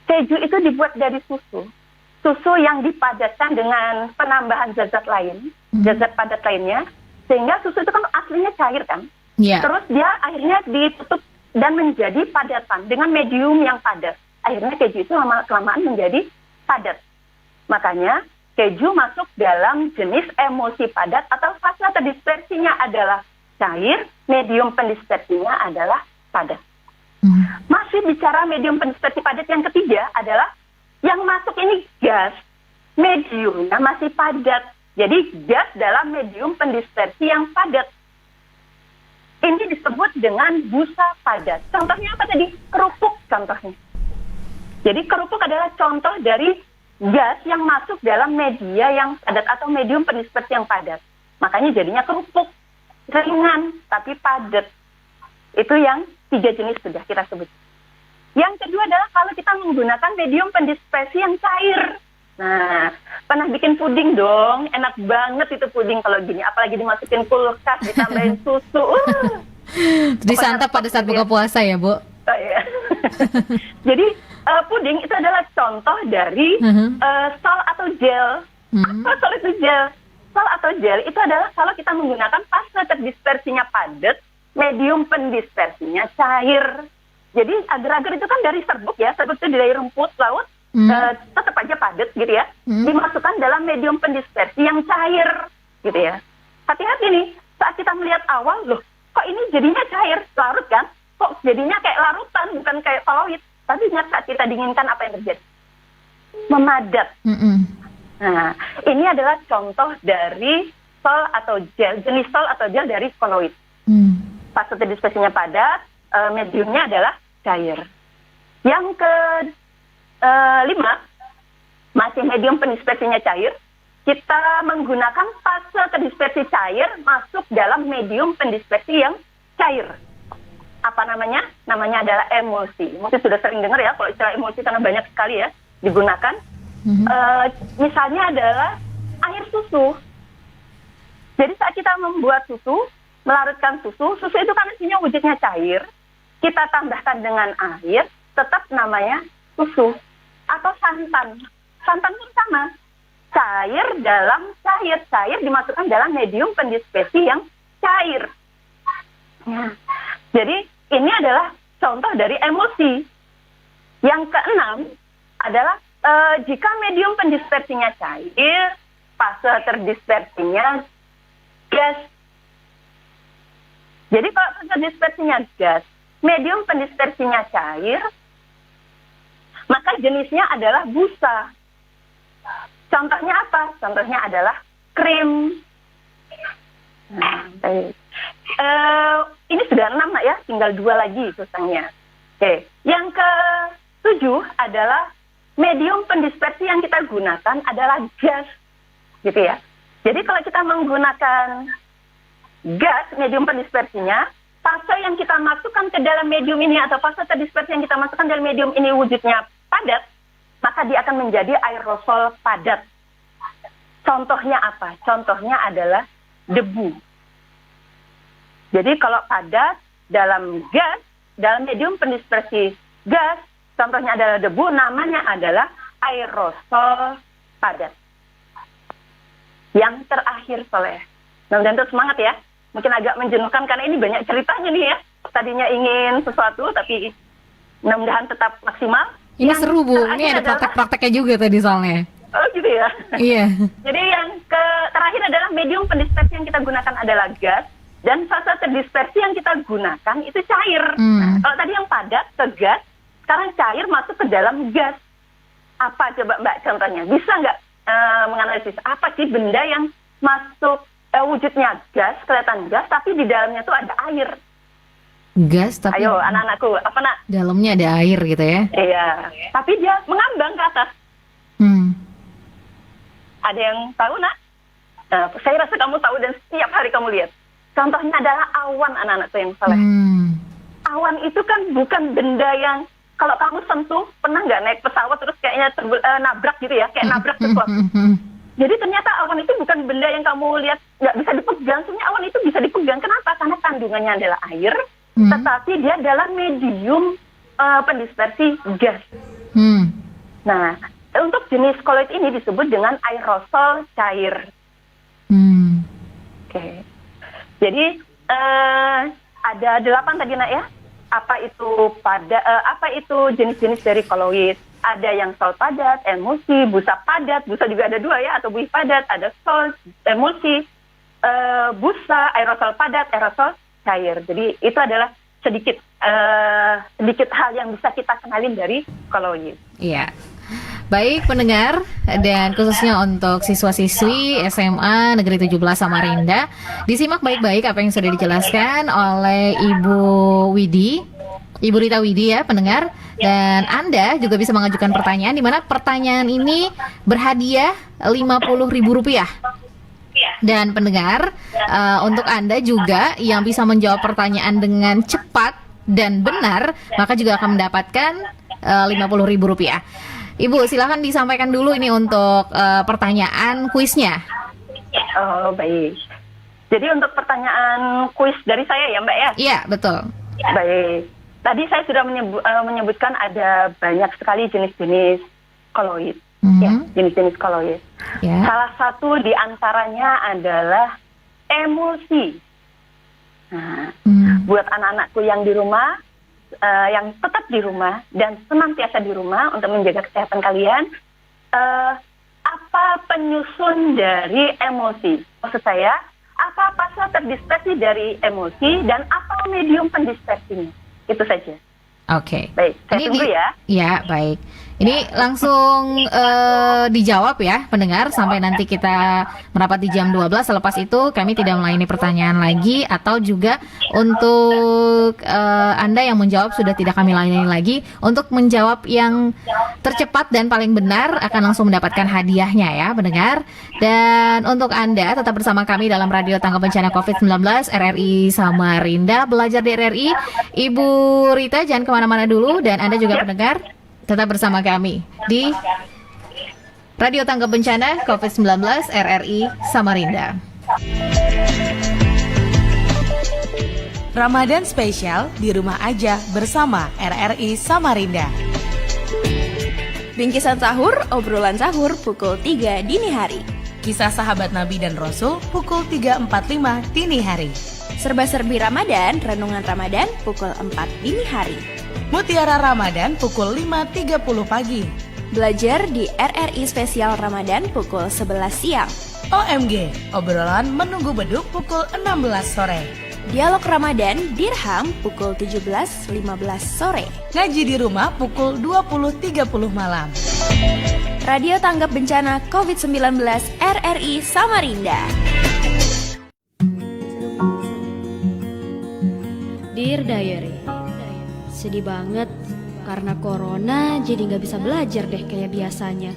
keju itu dibuat dari susu. Susu yang dipadatkan dengan penambahan zat-zat lain, zat-zat padat lainnya, sehingga susu itu kan aslinya cair kan. Terus dia akhirnya ditutup dan menjadi padatan dengan medium yang padat. Akhirnya keju itu lama-kelamaan menjadi padat. Makanya keju masuk dalam jenis emulsi padat atau fase terdispersinya adalah cair, medium pendispersinya adalah padat. Masih bicara medium pendispersi padat yang ketiga adalah yang masuk ini gas, mediumnya masih padat. Jadi gas dalam medium pendispersi yang padat. Ini disebut dengan busa padat. Contohnya apa tadi? Kerupuk contohnya. Jadi kerupuk adalah contoh dari gas yang masuk dalam media yang padat atau medium pendispersi yang padat. Makanya jadinya kerupuk. Ringan tapi padat. Itu yang 3 jenis sudah kita sebut. Yang kedua adalah kalau kita menggunakan medium pendispersi yang cair. Nah, pernah bikin puding dong. Enak banget itu puding kalau gini. Apalagi dimasukin kulkas, ditambahin susu. Disantap pada saat buka puasa ya, Bu? Oh, iya. Jadi puding itu adalah contoh dari sol atau gel. Apa sol itu gel? Sol atau gel itu adalah kalau kita menggunakan fase terdispersinya padat, medium pendispersinya cair. Jadi agar-agar itu kan dari serbuk ya, serbuk itu dari rumput laut, tetap aja padat gitu ya. Dimasukkan dalam medium pendispersi yang cair gitu ya. Hati-hati nih, saat kita melihat awal, loh kok ini jadinya cair, larut kan? Kok jadinya kayak larutan, bukan kayak koloid. Tapi saat kita dinginkan apa yang terjadi? Memadat. Nah, ini adalah contoh dari sol atau gel, jenis sol atau gel dari koloid. Fase terdispersinya padat, mediumnya adalah cair. Yang ke-5, masih medium pendispersinya cair, kita menggunakan fase terdispersi cair masuk dalam medium pendispersi yang cair. Apa namanya? Namanya adalah emulsi. Mungkin sudah sering dengar ya kalau istilah emulsi karena banyak sekali ya digunakan. Misalnya adalah air susu. Jadi saat kita membuat susu, melarutkan susu itu kan isinya wujudnya cair. Kita tambahkan dengan air, tetap namanya susu. Atau santan. Santan pun sama. Cair dalam cair. Cair dimasukkan dalam medium pendispersi yang cair. Nah, jadi ini adalah contoh dari emulsi. Yang ke-6 adalah jika medium pendispersinya cair, fase terdispersinya gas. Jadi kalau fase terdispersinya gas, medium pendispersinya cair, maka jenisnya adalah busa. Contohnya apa? Contohnya adalah krim. Nah, ini sudah 6 nak ya, tinggal 2 lagi susahnya. Oke, yang ke-7 adalah medium pendispersi yang kita gunakan adalah gas, gitu ya. Jadi kalau kita menggunakan gas, medium pendispersinya, fase yang kita masukkan ke dalam medium ini atau fase terdispersi yang kita masukkan dalam medium ini wujudnya padat, maka dia akan menjadi aerosol padat. Contohnya apa? Contohnya adalah debu. Jadi kalau padat dalam gas, dalam medium pendispersi gas, contohnya adalah debu, namanya adalah aerosol padat. Yang terakhir, Soleh. Mudah-mudahan terus semangat ya. Mungkin agak menjenuhkan karena ini banyak ceritanya nih ya. Tadinya ingin sesuatu, tapi mudah-mudahan tetap maksimal. Ini seru, Bu. Ini ada praktek-prakteknya juga tadi soalnya. Oh gitu ya? Iya. Jadi yang terakhir adalah medium pendispersi yang kita gunakan adalah gas. Dan fase terdispersi yang kita gunakan itu cair. Nah, kalau tadi yang padat ke gas, sekarang cair masuk ke dalam gas. Apa coba Mbak contohnya? Bisa nggak menganalisis apa sih benda yang masuk wujudnya gas, kelihatan gas, tapi di dalamnya tuh ada air? Gas tapi... Ayo anak-anakku, apa nak? Dalamnya ada air gitu ya? Iya, tapi dia mengambang ke atas. Ada yang tahu nak? Nah, saya rasa kamu tahu dan setiap hari kamu lihat. Contohnya adalah awan, anak-anakku yang salah. Awan itu kan bukan benda yang kalau kamu sentuh, pernah nggak naik pesawat terus kayaknya nabrak gitu ya, kayak nabrak sesuatu. Jadi ternyata awan itu bukan benda yang kamu lihat nggak bisa dipegang. Sebenarnya awan itu bisa dipegang. Kenapa? Karena kandungannya adalah air, tetapi dia dalam medium pendispersi gas. Nah, untuk jenis koloid ini disebut dengan aerosol cair. Oke. Jadi ada 8 tadi nak ya. apa itu jenis-jenis dari koloid. Ada yang sol padat, emulsi, busa padat, busa juga ada 2 ya, atau buih padat, ada sol, emulsi, busa, aerosol padat, aerosol cair. Jadi itu adalah sedikit hal yang bisa kita kenalin dari koloid. Iya. Baik pendengar, dan khususnya untuk siswa-siswi SMA Negeri 17 Samarinda, disimak baik-baik apa yang sudah dijelaskan oleh Ibu Rita Widi ya pendengar. Dan Anda juga bisa mengajukan pertanyaan, di mana pertanyaan ini berhadiah Rp50.000. Dan pendengar, untuk Anda juga yang bisa menjawab pertanyaan dengan cepat dan benar, maka juga akan mendapatkan Rp50.000. Ibu, silakan disampaikan dulu ini untuk pertanyaan kuisnya. Oh, baik. Jadi untuk pertanyaan kuis dari saya ya, Mbak ya? Iya, betul. Baik. Tadi saya sudah menyebutkan ada banyak sekali jenis-jenis koloid. Ya, jenis-jenis koloid. Yeah. Salah satu di antaranya adalah emulsi. Nah, buat anak-anakku yang di rumah, yang tetap di rumah dan senantiasa di rumah untuk menjaga kesehatan kalian, apa penyusun dari emulsi? Maksud saya, apa pasal terdispersi dari emulsi dan apa medium pendispersinya? Itu saja. Oke. Baik, saya tunggu ya. Ya, baik. Ini langsung dijawab ya pendengar, sampai nanti kita merapat di jam 12. Selepas itu kami tidak melayani pertanyaan lagi, atau juga untuk Anda yang menjawab sudah tidak kami layani lagi. Untuk menjawab yang tercepat dan paling benar akan langsung mendapatkan hadiahnya ya pendengar. Dan untuk Anda tetap bersama kami dalam Radio Tanggap Bencana COVID-19 RRI Samarinda, belajar di RRI. Ibu Rita jangan kemana-mana dulu, dan Anda juga pendengar tetap bersama kami di Radio Tanggap Bencana COVID-19 RRI Samarinda. Ramadan spesial di rumah aja bersama RRI Samarinda. Bingkisan sahur, obrolan sahur pukul 3 dini hari. Kisah sahabat Nabi dan Rasul pukul 3.45 dini hari. Serba-serbi Ramadan, renungan Ramadan pukul 4 dini hari. Mutiara Ramadan pukul 5.30 pagi. Belajar di RRI Spesial Ramadan pukul 11 siang. OMG, obrolan menunggu beduk pukul 16 sore. Dialog Ramadan Dirham pukul 17.15 sore. Ngaji di rumah pukul 20.30 malam. Radio Tanggap Bencana COVID-19 RRI Samarinda. Dear Diary, sedih banget karena corona jadi nggak bisa belajar deh kayak biasanya.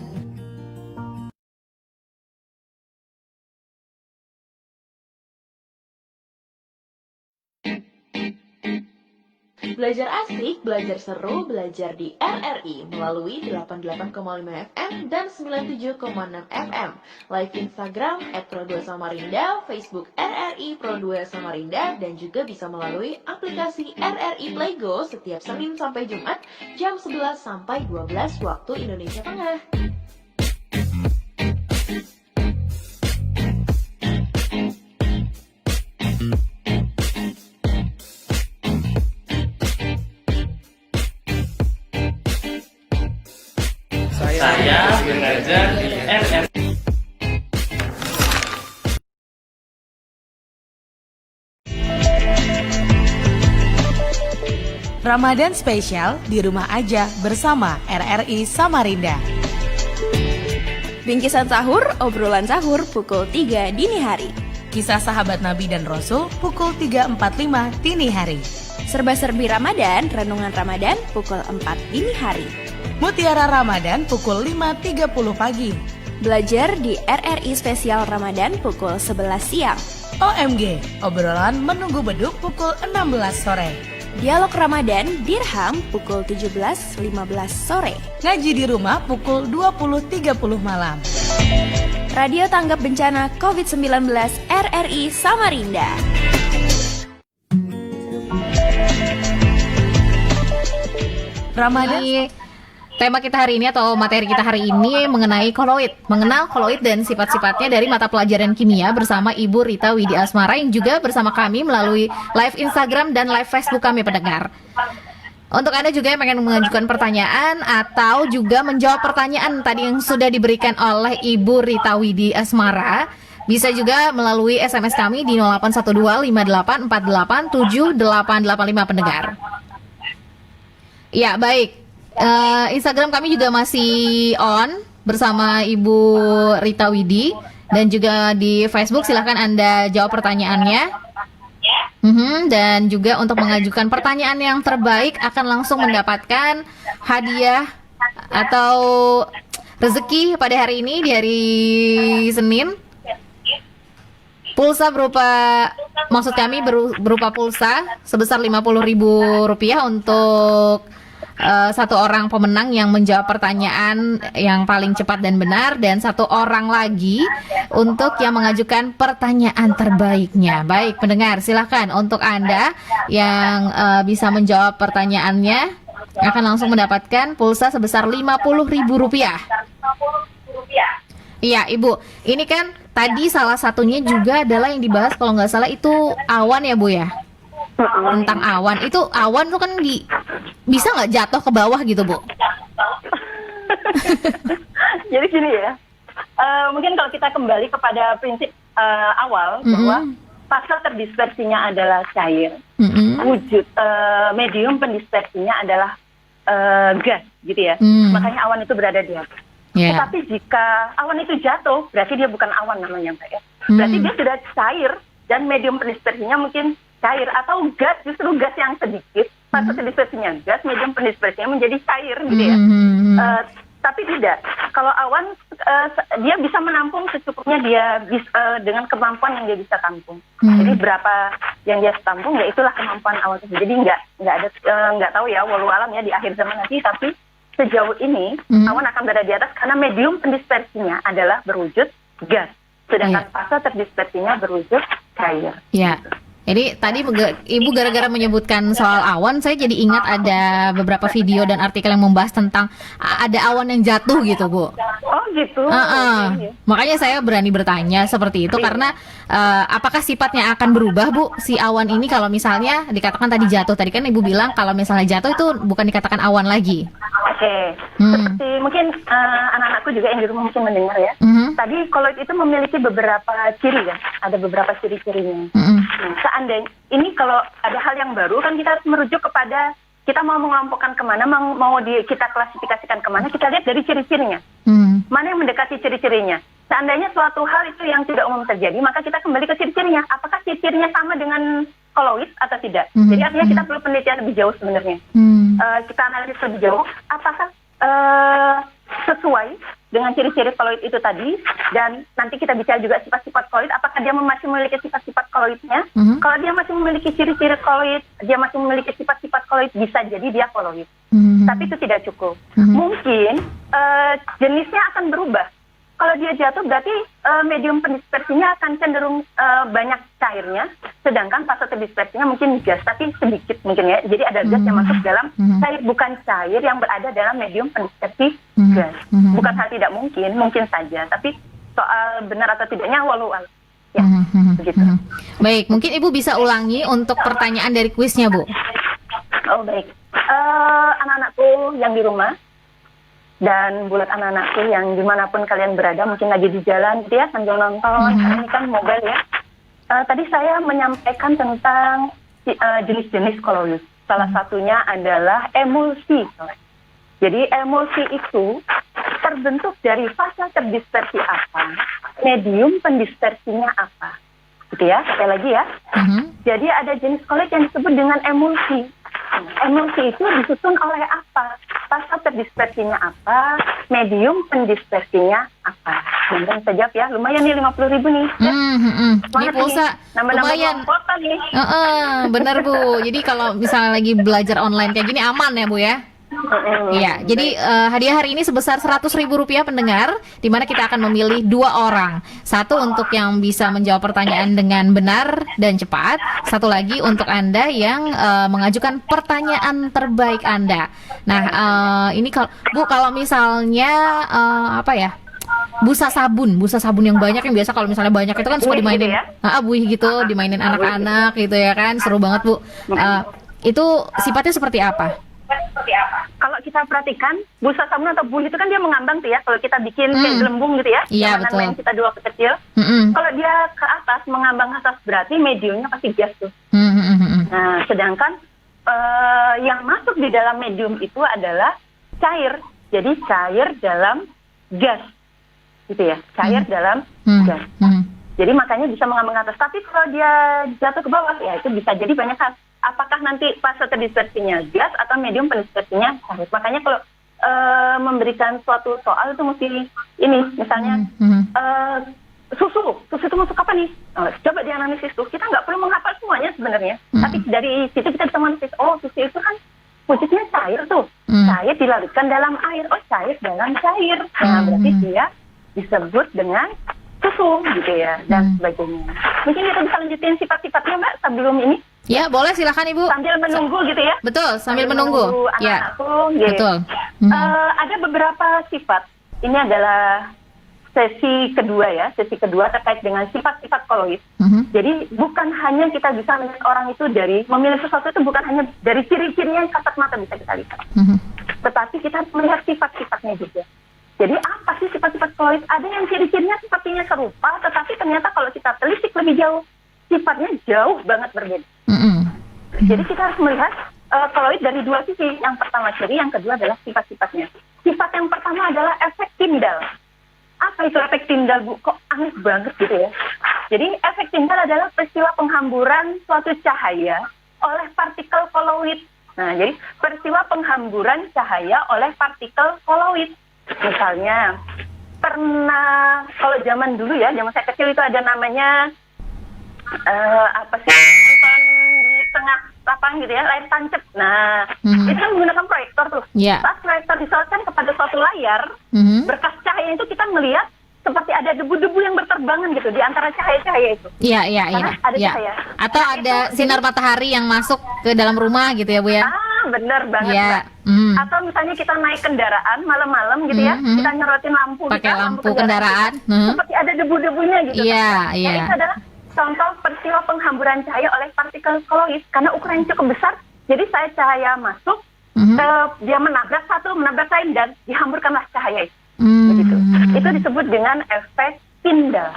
Belajar asik, belajar seru, belajar di RRI melalui 88,5 FM dan 97,6 FM. Live Instagram @Pro2Samarinda, Facebook RRI Pro2 Samarinda, dan juga bisa melalui aplikasi RRI Playgo setiap Senin sampai Jumat jam 11 sampai 12 waktu Indonesia Tengah. Saya belajar di RRI. Ramadan spesial di rumah aja bersama RRI Samarinda. Bingkisan sahur, obrolan sahur pukul 3 dini hari. Kisah sahabat Nabi dan Rasul pukul 3.45 dini hari. Serba-serbi Ramadan, renungan Ramadan pukul 4 dini hari. Mutiara Ramadan pukul 5.30 pagi. Belajar di RRI Spesial Ramadan pukul 11 siang. OMG, obrolan menunggu beduk pukul 16 sore. Dialog Ramadan Dirham pukul 17.15 sore. Ngaji di rumah pukul 20.30 malam. Radio Tanggap Bencana COVID-19 RRI Samarinda. Ramadan tema kita hari ini atau materi kita hari ini mengenai koloid, mengenal koloid dan sifat-sifatnya dari mata pelajaran kimia bersama Ibu Rita Widi Asmara yang juga bersama kami melalui live Instagram dan live Facebook kami pendengar. Untuk Anda juga yang pengen mengajukan pertanyaan atau juga menjawab pertanyaan tadi yang sudah diberikan oleh Ibu Rita Widi Asmara, bisa juga melalui SMS kami di 081258487885 pendengar. Ya, baik. Instagram kami juga masih on bersama Ibu Rita Widi dan juga di Facebook silahkan Anda jawab pertanyaannya. Dan juga untuk mengajukan pertanyaan yang terbaik akan langsung mendapatkan hadiah atau rezeki pada hari ini di hari Senin. Pulsa maksud kami berupa pulsa sebesar Rp50.000 untuk satu orang pemenang yang menjawab pertanyaan yang paling cepat dan benar, dan satu orang lagi untuk yang mengajukan pertanyaan terbaiknya. Baik pendengar, silahkan untuk Anda yang bisa menjawab pertanyaannya akan langsung mendapatkan pulsa sebesar Rp50.000. Iya Ibu, ini kan tadi salah satunya juga adalah yang dibahas kalau nggak salah itu awan ya Bu ya? Tentang awan, itu awan tuh kan bisa nggak jatuh ke bawah gitu Bu? Jadi gini ya, mungkin kalau kita kembali kepada prinsip awal bahwa fase terdispersinya adalah cair, wujud medium pendispersinya adalah gas gitu ya, makanya awan itu berada di atas. Tetapi jika awan itu jatuh, berarti dia bukan awan namanya Mbak ya, berarti dia sudah cair dan medium pendispersinya mungkin cair atau gas, justru gas yang sedikit, fase terdispersinya gas, medium pendispersinya menjadi cair gitu ya. Tapi tidak, kalau awan dia bisa menampung secukupnya, dia dengan kemampuan yang dia bisa tampung. Jadi berapa yang dia tampung, ya itulah kemampuan awan itu. Jadi nggak tahu ya, walau alam ya di akhir zaman nanti, tapi sejauh ini awan akan berada di atas karena medium pendispersinya adalah berwujud gas, sedangkan fase terdispersinya berwujud cair. Iya. Jadi tadi Ibu gara-gara menyebutkan soal awan, saya jadi ingat ada beberapa video dan artikel yang membahas tentang ada awan yang jatuh gitu Bu. Oh gitu. Makanya saya berani bertanya seperti itu karena apakah sifatnya akan berubah Bu si awan ini kalau misalnya dikatakan tadi jatuh? Tadi kan Ibu bilang kalau misalnya jatuh itu bukan dikatakan awan lagi. Oke. Seperti mungkin anak-anakku juga yang di rumah mungkin mendengar ya. Tadi koloid itu memiliki beberapa ciri ya, ada beberapa ciri-cirinya. Seandainya ini kalau ada hal yang baru kan kita harus merujuk kepada kita mau mengelompokkan kemana, kita klasifikasikan kemana, kita lihat dari ciri-cirinya. Mana yang mendekati ciri-cirinya. Seandainya suatu hal itu yang tidak umum terjadi, maka kita kembali ke ciri-cirinya. Apakah ciri-cirinya sama dengan koloid atau tidak? Jadi artinya kita perlu penelitian lebih jauh sebenarnya. Kita analisis lebih jauh, apakah sesuai dengan ciri-ciri koloid itu tadi, dan nanti kita bicara juga sifat-sifat koloid, apakah dia masih memiliki sifat-sifat koloidnya. Kalau dia masih memiliki ciri-ciri koloid, dia masih memiliki sifat-sifat koloid, bisa jadi dia koloid. Tapi itu tidak cukup. Mungkin jenisnya akan berubah. Kalau dia jatuh berarti medium pendispersinya akan cenderung banyak cairnya, sedangkan fase terdispersinya mungkin gas, tapi sedikit mungkin ya. Jadi ada gas yang masuk dalam cair, bukan cair yang berada dalam medium pendispersi gas. Bukan hal tidak mungkin, mungkin saja. Tapi soal benar atau tidaknya walau ya, begitu. Baik, mungkin Ibu bisa ulangi untuk pertanyaan dari kuisnya Bu. Oh baik, anak-anakku yang di rumah dan buat anak-anakku yang dimanapun kalian berada, mungkin lagi di jalan gitu ya, sambil nonton, ini kan mobile ya. Tadi saya menyampaikan tentang jenis-jenis koloid. Salah satunya adalah emulsi. Jadi emulsi itu terbentuk dari fase terdispersi apa, medium pendispersinya apa, gitu ya. Sekali lagi ya. Jadi ada jenis koloid yang disebut dengan emulsi. Emulsi itu disusun oleh apa? Fase terdispersinya apa? Medium pendispersinya apa? Mudah saya jawab ya. Lumayan nih 50.000 nih. Ini pulsa lumayan. Kota nih. Benar Bu. Jadi kalau misalnya lagi belajar online kayak gini aman ya Bu ya? Iya, jadi hadiah hari ini sebesar Rp100.000 pendengar, di mana kita akan memilih 2 orang. Satu untuk yang bisa menjawab pertanyaan dengan benar dan cepat. Satu lagi untuk Anda yang mengajukan pertanyaan terbaik Anda. Nah, ini kalau misalnya apa ya? Busa sabun yang banyak, yang biasa kalau misalnya banyak itu kan suka Buih dimainin, gitu ya? buih gitu, dimainin anak-anak gitu ya kan, seru banget Bu. Itu sifatnya seperti apa? Kalau kita perhatikan, busa sabun atau buih itu kan dia mengambang tuh ya. Kalau kita bikin kayak gelembung gitu ya, Iya, zaman betul. main kita dulu waktu kecil. Kalau dia ke atas, mengambang ke atas, berarti mediumnya pasti gas tuh. Nah, sedangkan yang masuk di dalam medium itu adalah cair. Jadi cair dalam gas, gitu ya. Cair dalam gas. Jadi makanya bisa mengambang ke atas. Tapi kalau dia jatuh ke bawah, ya itu bisa jadi banyak hal. Apakah nanti fase terdispersinya gas atau medium pendispersinya cair. Makanya kalau memberikan suatu soal itu mesti ini, misalnya susu itu masuk apa nih? Coba dianalisis tuh. Kita nggak perlu menghafal semuanya sebenarnya. Tapi dari situ kita bisa menganalisis, oh susu itu kan wujudnya cair tuh. Cair dilarutkan dalam air. Oh, cair dalam cair. Nah, berarti dia disebut dengan susu gitu ya, dan sebagainya. Mungkin kita bisa lanjutin sifat-sifatnya Mbak sebelum ini. Ya, boleh, silakan Ibu. Sambil menunggu gitu ya. Betul, sambil menunggu. Ya. Anak-anakku, gitu. Betul. Ada beberapa sifat. Ini adalah sesi kedua ya, sesi kedua terkait dengan sifat-sifat koloid. Jadi bukan hanya kita bisa melihat orang itu dari memilih sesuatu itu bukan hanya dari ciri-cirinya yang kasat mata bisa kita lihat, tetapi kita harus melihat sifat-sifatnya juga. Jadi apa sih sifat-sifat koloid? Ada yang ciri-cirinya sepertinya serupa, tetapi ternyata kalau kita telisik lebih jauh, sifatnya jauh banget berbeda. Jadi kita harus melihat koloid dari dua sisi. Yang pertama ciri, yang kedua adalah sifat-sifatnya. Sifat yang pertama adalah efek Tyndall. Apa itu efek Tyndall, Bu? Kok aneh banget gitu ya? Jadi efek Tyndall adalah peristiwa penghamburan suatu cahaya oleh partikel koloid. Nah, jadi peristiwa penghamburan cahaya oleh partikel koloid. Misalnya, pernah, kalau zaman dulu ya, zaman saya kecil itu ada namanya, apa sih, di tengah lapangan gitu ya, layar tancap. Nah, itu kan menggunakan proyektor tuh. Yeah. Saat proyektor disalurkan kepada suatu layar, berkas cahaya itu kita melihat seperti ada debu-debu yang berterbangan gitu di antara cahaya-cahaya itu. Iya. Karena ada cahaya. Atau Nah, ada itu, sinar matahari yang masuk ke dalam rumah gitu ya, Bu ya? Bener banget, Iya. Mbak. Atau misalnya kita naik kendaraan malam-malam gitu ya, kita nyorotin lampu. Pakai kita, lampu kendaraan. Seperti ada debu-debunya gitu. Iya, Nah, iya. itu adalah contoh peristiwa penghamburan cahaya oleh partikel koloid. Karena ukurannya cukup besar, jadi saya cahaya masuk, dia menabrak satu, menabrak lain, dan dihamburkanlah cahaya itu. Begitu. Itu disebut dengan efek Tyndall.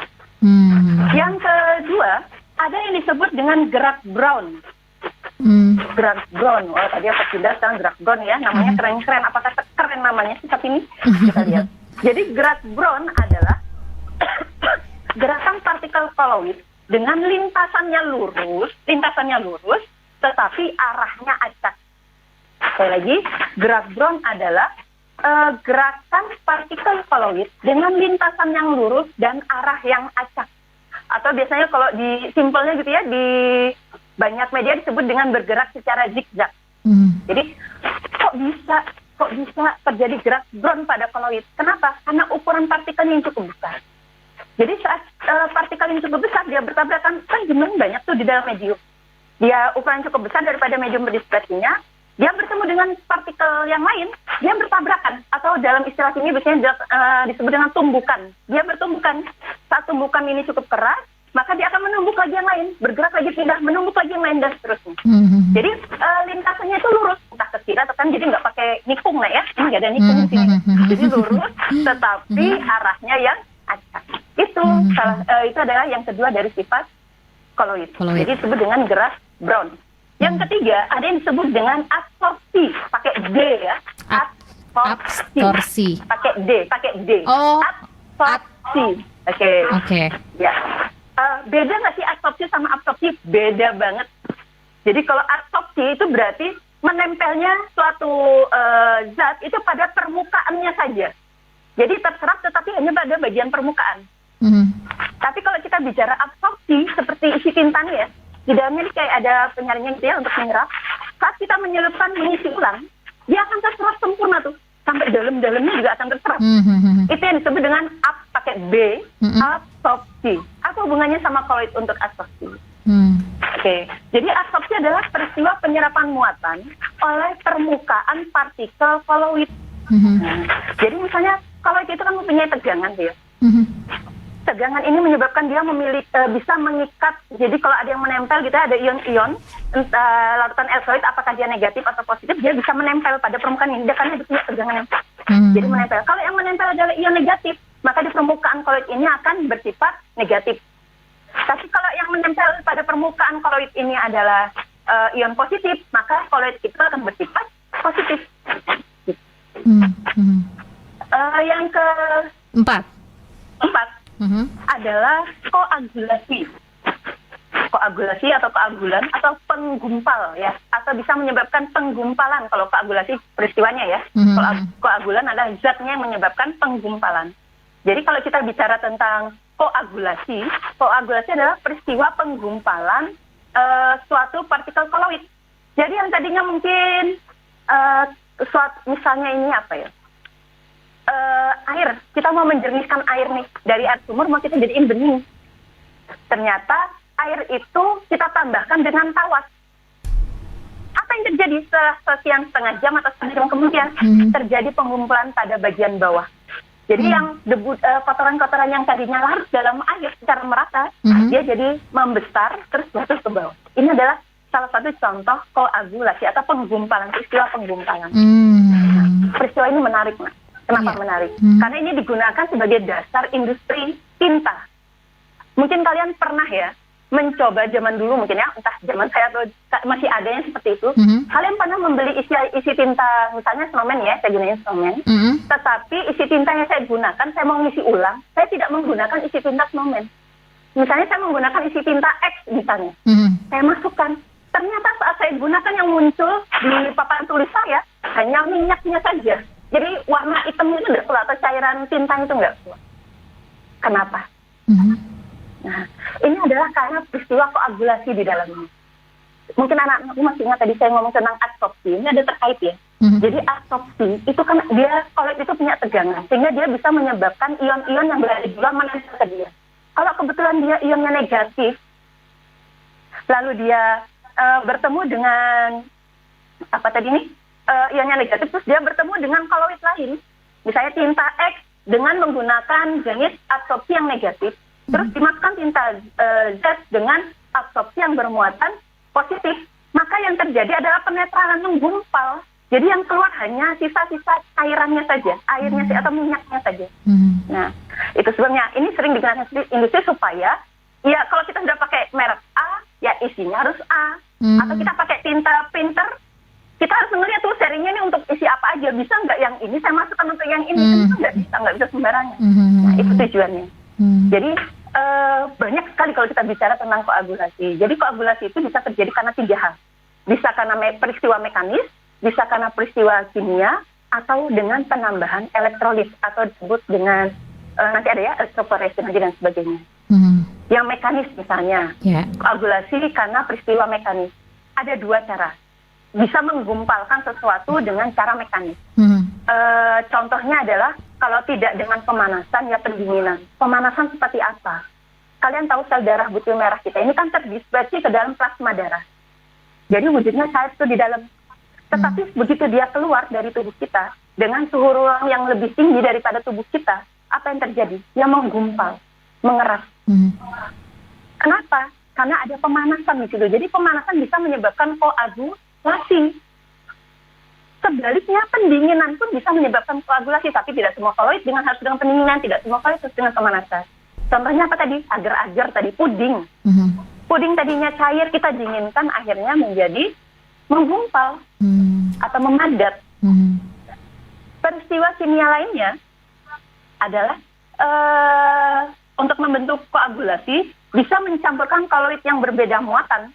Yang kedua, ada yang disebut dengan gerak Brown. Gerak Brown. Oh, tadi efek Tyndall, sekarang gerak Brown ya. Namanya keren-keren. Apakah keren namanya sih tapi ini? Kita lihat. Jadi gerak Brown adalah gerakan partikel koloid dengan lintasannya lurus, tetapi arahnya acak. Sekali lagi, gerak Brown adalah gerakan partikel koloid dengan lintasan yang lurus dan arah yang acak. Atau biasanya kalau di simpelnya gitu ya, di banyak media disebut dengan bergerak secara zigzag. Jadi kok bisa terjadi gerak Brown pada koloid? Kenapa? Karena ukuran partikelnya yang cukup besar. Jadi saat partikel yang cukup besar dia bertabrakan, kan jumlahnya banyak tuh di dalam medium. Dia ukuran cukup besar daripada medium berdispersinya, dia bertemu dengan partikel yang lain, dia bertabrakan. Atau dalam istilah ini biasanya disebut dengan tumbukan. Dia bertumbukan. Saat tumbukan ini cukup keras, maka dia akan menumbuk lagi yang lain, bergerak lagi pindah, menumbuk lagi yang lain, dan seterusnya. Jadi lintasannya itu lurus, entah ke kiri atau kan, jadi nggak pakai nikung lah ya, ini nggak ada nikung di sini. Jadi lurus, tetapi arahnya yang acak. Itu itu adalah yang kedua dari sifat koloid. Jadi disebut dengan gerak Brown. Yang ketiga, ada yang disebut dengan absorpsi, pakai D ya. Absorpsi. Pakai D. Oh, absorpsi. Oke. Ya. Beda nggak sih absorpsi sama absorpsi? Beda banget. Jadi kalau absorpsi itu berarti menempelnya suatu zat itu pada permukaannya saja. Jadi terserap tetapi hanya pada bagian permukaan. Tapi kalau kita bicara absorpsi seperti isi tinta nih ya, di dalamnya ini kayak ada penyaringnya gitu ya untuk menyerap. Saat kita menyelupkan, mengisi ulang, dia akan terserap sempurna tuh. Sampai dalam-dalamnya juga akan terserap. Itu yang disebut dengan pakai B, absorpsi. Apa hubungannya sama koloid untuk absorpsi? Oke, jadi absorpsi adalah peristiwa penyerapan muatan oleh permukaan partikel koloid. Jadi misalnya koloid itu kan mempunyai tegangan ya. Tegangan ini menyebabkan dia bisa mengikat. Jadi kalau ada yang menempel gitu, ada ion-ion larutan elektrolit, apakah dia negatif atau positif, dia bisa menempel pada permukaan ini karena dia punya tegangan yang jadi menempel. Kalau yang menempel adalah ion negatif, maka di permukaan koloid ini akan bersifat negatif. Tapi kalau yang menempel pada permukaan koloid ini adalah ion positif, maka koloid itu akan bersifat positif. Yang keempat adalah koagulasi. Koagulasi atau koagulan atau penggumpal ya, atau bisa menyebabkan penggumpalan. Kalau koagulasi peristiwanya ya, kalau koagulan adalah zatnya yang menyebabkan penggumpalan. Jadi kalau kita bicara tentang koagulasi adalah peristiwa penggumpalan suatu partikel koloid. Jadi yang tadinya mungkin misalnya ini apa ya? Air, kita mau menjernihkan air nih dari air sumur, mau kita jadiin bening. Ternyata air itu kita tambahkan dengan tawas. Apa yang terjadi sekian setengah jam atau setengah jam kemudian terjadi pengumpulan pada bagian bawah. Jadi yang debu kotoran-kotoran yang tadinya larut dalam air secara merata, dia jadi membesar terus jatuh ke bawah. Ini adalah salah satu contoh koagulasi atau penggumpalan, peristiwa penggumpalan. Peristiwa ini menarik, Mas. Kenapa menarik? Karena ini digunakan sebagai dasar industri tinta. Mungkin kalian pernah ya mencoba zaman dulu mungkin ya, entah zaman saya atau masih ada yang seperti itu. Kalian pernah membeli isi tinta, misalnya snowman ya, saya gunain snowman. Tetapi isi tinta yang saya gunakan, saya mau ngisi ulang, saya tidak menggunakan isi tinta snowman. Misalnya saya menggunakan isi tinta X misalnya. Saya masukkan. Ternyata saat saya gunakan yang muncul di papan tulis saya hanya minyaknya saja. Jadi warna hitamnya itu nggak keluar, atau cairan tinta itu nggak keluar. Kenapa? Nah, ini adalah karena peristiwa koagulasi di dalamnya. Mungkin anak-anakku masih ingat tadi saya ngomong tentang absorpsi, ini ada terkait ya. Jadi absorpsi itu kan dia, koloid itu punya tegangan, sehingga dia bisa menyebabkan ion-ion yang berada di luar menempel ke dia. Kalau kebetulan dia ionnya negatif, lalu dia bertemu dengan apa tadi nih? Ionnya negatif, terus dia bertemu dengan koloid lain, misalnya tinta X dengan menggunakan jenis absorpsi yang negatif, terus dimasukkan tinta Z dengan absorpsi yang bermuatan positif, maka yang terjadi adalah penetralan menggumpal. Jadi yang keluar hanya sisa-sisa cairannya saja, airnya atau minyaknya saja. Nah, itu sebenarnya ini sering digunakan industri supaya ya kalau kita sudah pakai merek A, ya isinya harus A. Atau kita pakai tinta printer, kita harus melihat tuh serinya ini untuk isi apa aja, bisa nggak yang ini saya masukkan untuk yang ini, kan nggak bisa sembarangan. Nah, itu tujuannya. Jadi banyak sekali kalau kita bicara tentang koagulasi. Jadi koagulasi itu bisa terjadi karena 3 hal. Bisa karena peristiwa mekanis, bisa karena peristiwa kimia, atau dengan penambahan elektrolit atau disebut dengan nanti ada ya electroporation dan sebagainya. Yang mekanis misalnya, koagulasi karena peristiwa mekanis. Ada 2 cara. Bisa menggumpalkan sesuatu dengan cara mekanis. Contohnya adalah kalau tidak dengan pemanasan, ya pendinginan. Pemanasan seperti apa? Kalian tahu sel darah butil merah kita ini kan terdispersi ke dalam plasma darah. Jadi wujudnya cair itu di dalam. Tetapi begitu dia keluar dari tubuh kita dengan suhu ruang yang lebih tinggi daripada tubuh kita, apa yang terjadi? Dia menggumpal, mengeras. Kenapa? Karena ada pemanasan di situ. Jadi pemanasan bisa menyebabkan koagulasi. Sebaliknya pendinginan pun bisa menyebabkan koagulasi, tapi tidak semua koloid harus dengan pendinginan, tidak semua koloid harus dengan pemanasan. Contohnya apa tadi? Agar-agar tadi, puding. Puding tadinya cair, kita dinginkan, akhirnya menjadi menggumpal atau memadat. Peristiwa kimia lainnya adalah untuk membentuk koagulasi bisa mencampurkan koloid yang berbeda muatan.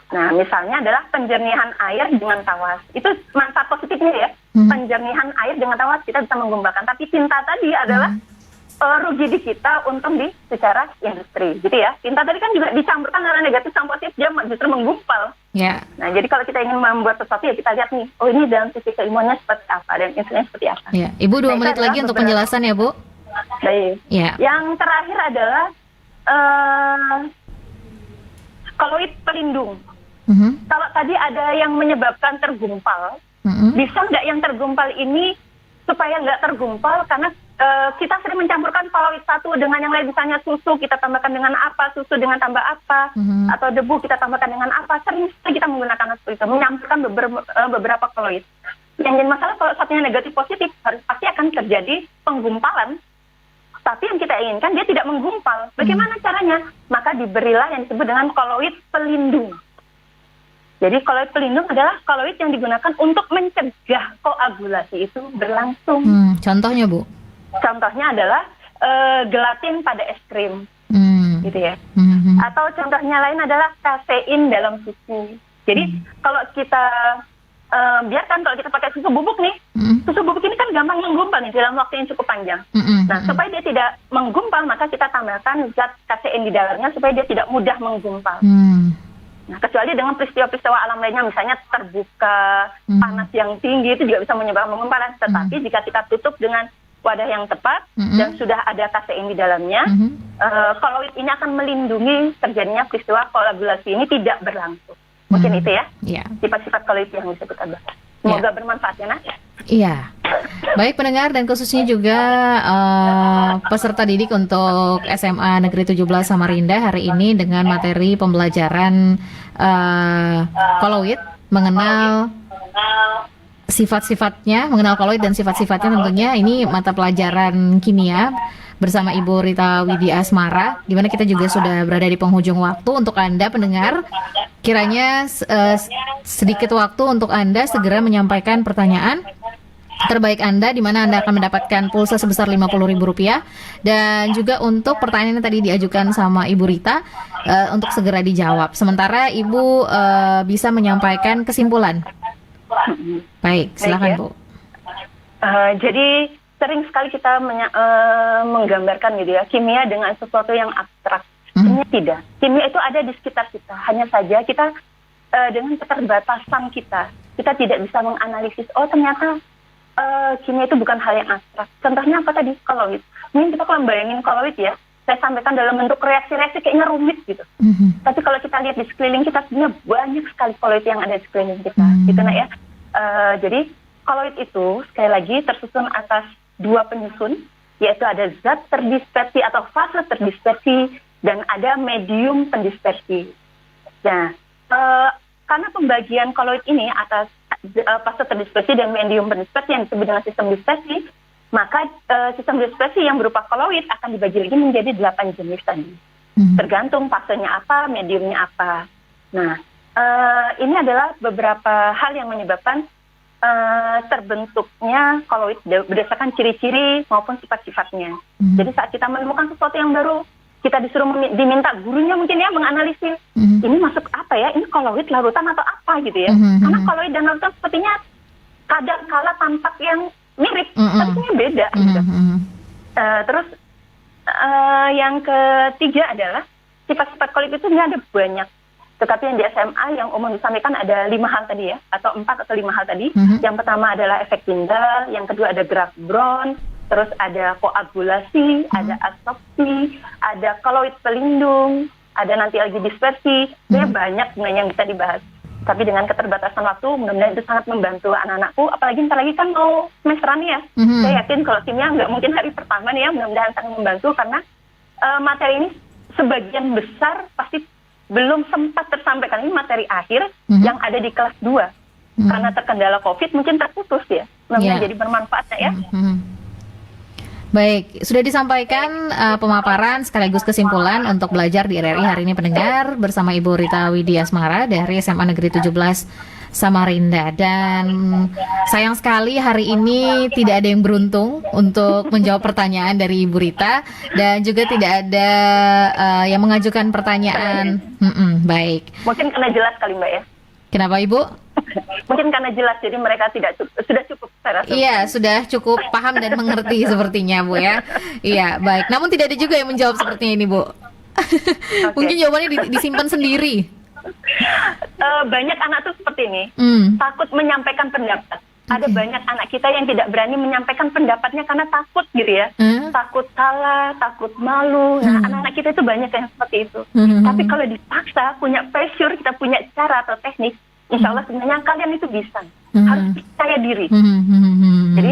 Nah, misalnya adalah penjernihan air dengan tawas. Itu manfaat positifnya ya. Penjernihan air dengan tawas kita bisa menggumpalkan. Tapi tinta tadi adalah rugi di kita, untung di secara industri. Gitu ya. Tinta tadi kan juga dicampurkan antara negatif sama positif, dia justru menggumpal. Nah, Nah, jadi kalau kita ingin membuat sesuatu ya kita lihat nih, oh ini dalam sisi keimunannya seperti apa dan insulinnya seperti apa. Ya, Ibu 2 Nah, itu menit adalah lagi untuk beberapa- penjelasan ya, Bu. Baik. Ya. Yang terakhir adalah koloid pelindung. Kalau tadi ada yang menyebabkan tergumpal, bisa nggak yang tergumpal ini supaya nggak tergumpal karena kita sering mencampurkan koloid satu dengan yang lain, misalnya susu kita tambahkan dengan apa, susu dengan tambah apa, atau debu kita tambahkan dengan apa, sering kita menggunakan seperti itu, mencampurkan beberapa koloid. Yang jadi masalah kalau satunya negatif positif, pasti akan terjadi penggumpalan. Tapi yang kita inginkan dia tidak menggumpal. Bagaimana caranya? Maka diberilah yang disebut dengan koloid pelindung. Jadi koloid pelindung adalah koloid yang digunakan untuk mencegah koagulasi itu berlangsung. Contohnya, Bu? Contohnya adalah gelatin pada es krim, gitu ya. Atau contohnya lain adalah kasein dalam susu. Jadi kalau kita biarkan kalau kita pakai susu bubuk nih, susu bubuk ini kan gampang menggumpal nih dalam waktu yang cukup panjang. Nah, supaya dia tidak menggumpal, maka kita tambahkan zat kasein di dalamnya supaya dia tidak mudah menggumpal. Nah, kecuali dengan peristiwa-peristiwa alam lainnya, misalnya terbuka, panas yang tinggi, itu juga bisa menyebabkan penggumpalan. Tetapi jika kita tutup dengan wadah yang tepat dan sudah ada kasein di dalamnya, koloid ini akan melindungi terjadinya peristiwa koagulasi ini tidak berlangsung. Mungkin itu ya, sifat-sifat koloid yang disebut ada. Semoga bermanfaat ya, Nak. Iya. Baik pendengar dan khususnya juga peserta didik untuk SMA Negeri 17 Samarinda hari ini dengan materi pembelajaran koloid, mengenal sifat-sifatnya, mengenal koloid dan sifat-sifatnya, tentunya ini mata pelajaran kimia bersama Ibu Rita Widya Asmara, di mana kita juga sudah berada di penghujung waktu. Untuk Anda pendengar, kiranya sedikit waktu untuk Anda segera menyampaikan pertanyaan terbaik Anda, di mana Anda akan mendapatkan pulsa sebesar Rp50.000, dan juga untuk pertanyaan yang tadi diajukan sama Ibu Rita untuk segera dijawab. Sementara Ibu bisa menyampaikan kesimpulan. Baik, silakan, Bu. Jadi sering sekali kita menggambarkan gitu ya, kimia dengan sesuatu yang abstrak. Kimia tidak. Kimia itu ada di sekitar kita. Hanya saja kita dengan keterbatasan kita tidak bisa menganalisis. Oh ternyata kimia itu bukan hal yang abstrak. Contohnya apa tadi? Koloid. Mungkin kita kalau bayangin koloid ya, saya sampaikan dalam bentuk reaksi-reaksi kayaknya rumit gitu. Tapi kalau kita lihat di sekeliling kita, sebenarnya banyak sekali koloid yang ada di sekeliling kita. Gitu nak ya. Jadi koloid itu sekali lagi tersusun atas 2 penyusun, yaitu ada zat terdispersi atau fase terdispersi dan ada medium pendispersi. Nah, karena pembagian koloid ini atas fase terdispersi dan medium pendispersi yang disebut dengan sistem dispersi, maka sistem dispersi yang berupa koloid akan dibagi lagi menjadi 8 jenis tadi. Tergantung fasenya apa, mediumnya apa. Nah, ini adalah beberapa hal yang menyebabkan terbentuknya koloid berdasarkan ciri-ciri maupun sifat-sifatnya. Jadi saat kita menemukan sesuatu yang baru, kita disuruh diminta gurunya mungkin ya menganalisis ini masuk apa ya, ini koloid larutan atau apa gitu ya. Karena koloid dan larutan sepertinya kadang kala tampak yang mirip, tapi ini beda gitu. Terus yang ketiga adalah sifat-sifat koloid itu ini ada banyak. Tetapi yang di SMA yang umum disampaikan ada 5 hal tadi ya, atau 4 atau 5 hal tadi. Yang pertama adalah efek Tyndall, yang kedua ada gerak Brown, terus ada koagulasi, ada absorpsi, ada koloid pelindung, ada nanti lagi dispersi. Sebenarnya banyak sebenarnya yang bisa dibahas. Tapi dengan keterbatasan waktu, mudah-mudahan itu sangat membantu anak-anakku. Apalagi ntar lagi kan mau semesteran ya. Saya yakin kalau kimia nggak mungkin hari pertama nih ya, mudah-mudahan sangat membantu karena materi ini sebagian besar pasti belum sempat tersampaikan. Ini materi akhir yang ada di kelas 2. Karena terkendala COVID mungkin terputus ya. Mudah-mudahan jadi bermanfaat ya. Baik, sudah disampaikan pemaparan sekaligus kesimpulan untuk belajar di RRI hari ini pendengar bersama Ibu Rita Widya Asmara dari SMA Negeri 17 Samarinda. Dan sayang sekali hari ini tidak ada yang beruntung untuk menjawab pertanyaan dari Ibu Rita, dan juga tidak ada yang mengajukan pertanyaan. Baik. Mungkin karena jelas kali Mbak ya. Kenapa Ibu? Mungkin karena jelas, jadi mereka sudah cukup saya rasa. Iya, sudah cukup paham dan mengerti sepertinya Bu ya. Iya, baik. Namun tidak ada juga yang menjawab sepertinya ini Bu. Mungkin jawabannya disimpan sendiri. banyak anak tuh seperti ini, takut menyampaikan pendapat. Ada banyak anak kita yang tidak berani menyampaikan pendapatnya karena takut gitu ya. Takut salah, takut malu. Nah, anak-anak kita itu banyak yang seperti itu. Tapi kalau dipaksa, punya pressure, kita punya cara atau teknik, insya Allah sebenarnya kalian itu bisa. Harus percaya diri. Jadi,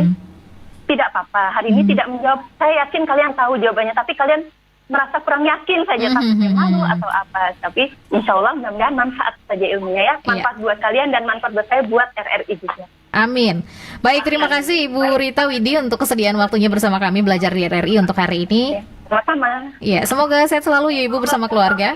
tidak apa-apa. Hari ini tidak menjawab. Saya yakin kalian tahu jawabannya, tapi kalian merasa kurang yakin saja, takut malu atau apa. Tapi insya Allah mudah-mudahan manfaat saja ilmunya ya. Manfaat buat kalian dan manfaat buat saya, buat RRI juga. Amin. Baik, terima kasih Ibu Rita Widi untuk kesediaan waktunya bersama kami belajar di RRI untuk hari ini. Sama-sama. Ya, semoga sehat selalu ya Ibu bersama keluarga.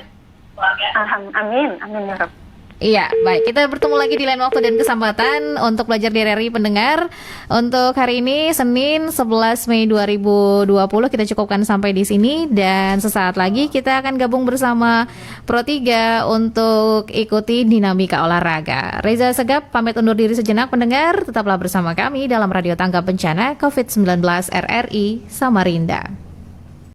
Amin, amin ya Rabb. Iya, baik. Kita bertemu lagi di lain waktu dan kesempatan untuk belajar di RRI pendengar. Untuk hari ini Senin 11 Mei 2020 kita cukupkan sampai di sini, dan sesaat lagi kita akan gabung bersama Pro 3 untuk ikuti dinamika olahraga. Reza Segap pamit undur diri sejenak pendengar, tetaplah bersama kami dalam Radio Tanggap Bencana COVID-19 RRI Samarinda.